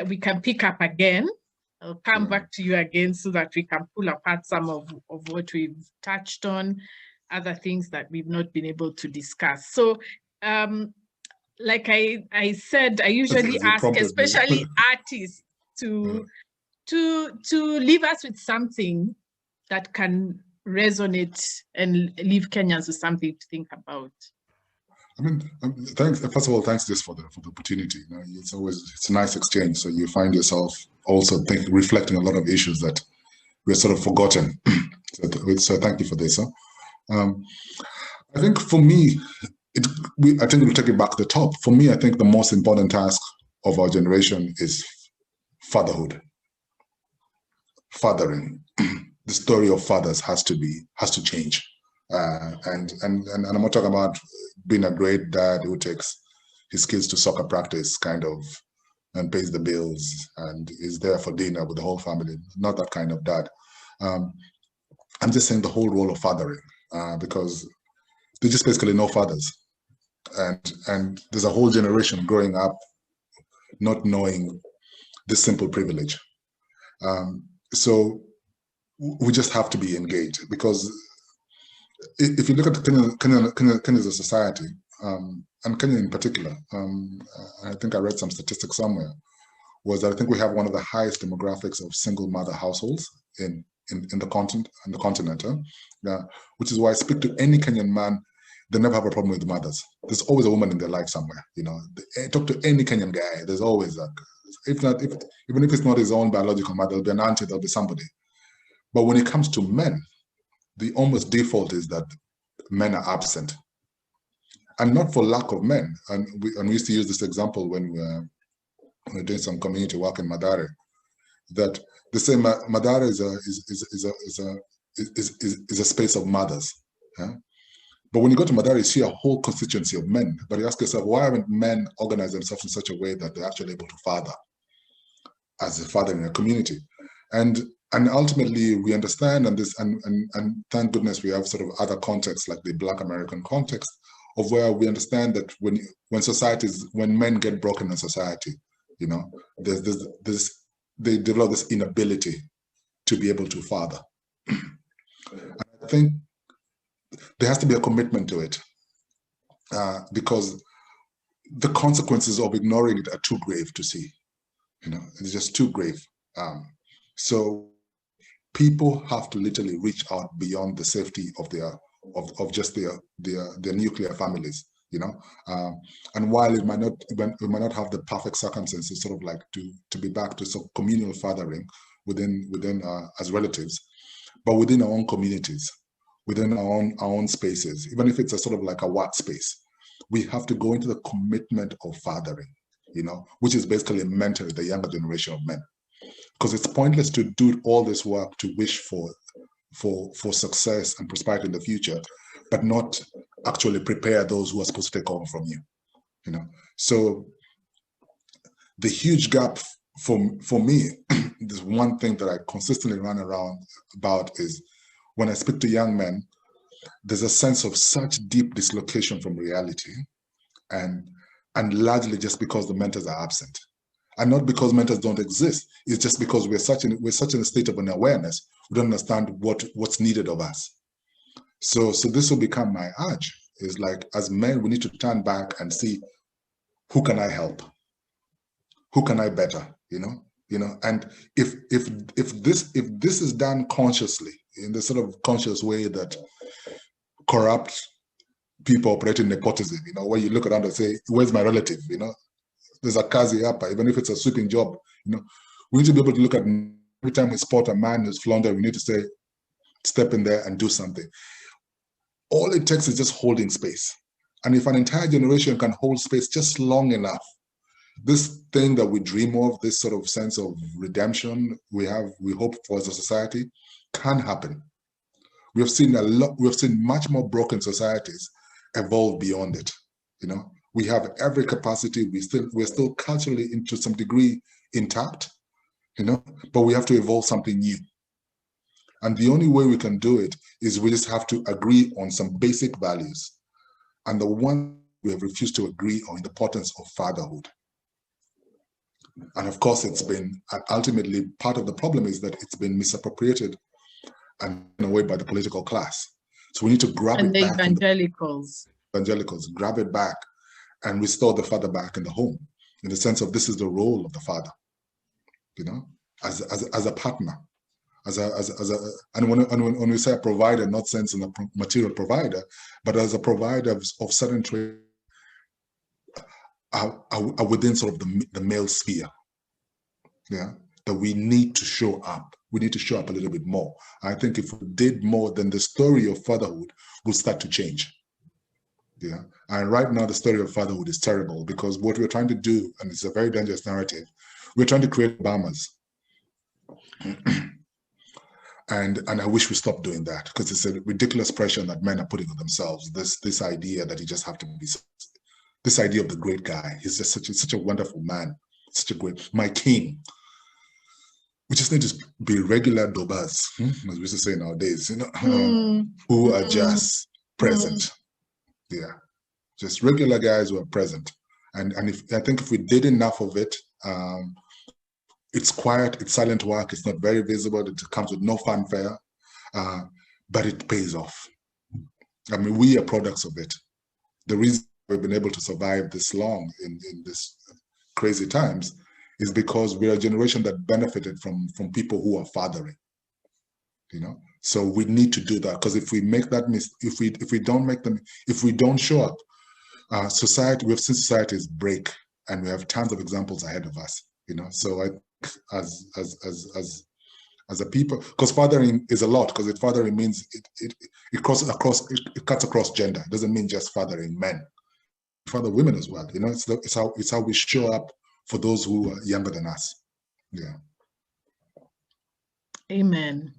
we can pick up again. I'll come back to you again so that we can pull apart some of what we've touched on, other things that we've not been able to discuss. So, like I said, I usually ask, especially artists, to leave us with something that can resonate and leave Kenyans with something to think about. I mean, thanks. First of all, thanks just for the opportunity. You know, it's a nice exchange. So you find yourself also reflecting a lot of issues that we're sort of forgotten. So thank you for this. I think for me, I think we'll take it back to the top. For me, I think the most important task of our generation is fatherhood, fathering. The story of fathers has to change. And I'm not talking about being a great dad who takes his kids to soccer practice and pays the bills and is there for dinner with the whole family. Not that kind of dad. I'm just saying the whole role of fathering, because there's just basically no fathers. And there's a whole generation growing up not knowing this simple privilege. So we just have to be engaged, because if you look at Kenya as a society, and Kenya in particular, I think I read some statistics somewhere, was that I think we have one of the highest demographics of single mother households in the continent, which is why I speak to any Kenyan man, they never have a problem with mothers. There's always a woman in their life somewhere. You know, talk to any Kenyan guy, there's always even if it's not his own biological mother, there'll be an auntie, there'll be somebody. But when it comes to men, the almost default is that men are absent, and not for lack of men. And we used to use this example when we were doing some community work in Madare, that the same Madare is a space of mothers. Yeah? But when you go to Madare, you see a whole constituency of men. But you ask yourself, why haven't men organized themselves in such a way that they're actually able to father as a father in a community? And ultimately, we understand, and thank goodness we have sort of other contexts like the Black American context, of where we understand that when men get broken in society, you know, they develop this inability to be able to father. I think there has to be a commitment to it, because the consequences of ignoring it are too grave to see. You know, it's just too grave. So people have to literally reach out beyond the safety of their nuclear families, you know. And while we might not have the perfect circumstances, sort of like to be back to some communal fathering within as relatives, but within our own communities, within our own spaces, even if it's a sort of like a work space, we have to go into the commitment of fathering, you know, which is basically mentoring the younger generation of men. Because it's pointless to do all this work to wish for success and prosperity in the future, but not actually prepare those who are supposed to take over from you. You know, so the huge gap for me, this one thing that I consistently run around about is when I speak to young men, there's a sense of such deep dislocation from reality, and largely just because the mentors are absent. And not because mentors don't exist, it's just because we're such in a state of unawareness, we don't understand what's needed of us. So this will become my urge, is like, as men, we need to turn back and see, who can I help? Who can I better? You know, and if this is done consciously, in the sort of conscious way that corrupt people operating nepotism, you know, where you look around and say, where's my relative? You know, there's a kazi hapa, even if it's a sweeping job, you know, we need to be able to look at every time we spot a man who's floundering, we need to say, step in there and do something. All it takes is just holding space. And if an entire generation can hold space just long enough, this thing that we dream of, this sort of sense of redemption we hope for as a society, can happen. We have seen much more broken societies evolve beyond it. We have every capacity. We're still culturally, to some degree, intact, but we have to evolve something new. And the only way we can do it is we just have to agree on some basic values. And the one we have refused to agree on, the importance of fatherhood. And of course, it's been ultimately part of the problem is that it's been misappropriated and taken away by the political class. So we need to grab it back. And the evangelicals grab it back and restore the father back in the home, in the sense of this is the role of the father, as a partner, and when we say a provider, not sense in a material provider, but as a provider of certain traits are within sort of the male sphere, that we need to show up. We need to show up a little bit more. I think if we did more, then the story of fatherhood will start to change. And right now the story of fatherhood is terrible, because what we're trying to do, and it's a very dangerous narrative, we're trying to create Obamas. And I wish we stopped doing that, because it's a ridiculous pressure that men are putting on themselves. This idea that you just have to be, this idea of the great guy. He's just such a wonderful man, such a great, my king. We just need to be regular dobas, as we used to say nowadays, who are just present. Just regular guys who are present. And I think if we did enough of it, it's quiet, it's silent work, it's not very visible, it comes with no fanfare, but it pays off. I mean, we are products of it. The reason we've been able to survive this long in this crazy times is because we're a generation that benefited from people who are fathering, So we need to do that, because if we make that if we don't show up, society, we've seen societies break, and we have tons of examples ahead of us, So as a people, because fathering is a lot, because fathering means it cuts across gender. It doesn't mean just fathering men, father women as well. It's how we show up for those who are younger than us. Amen.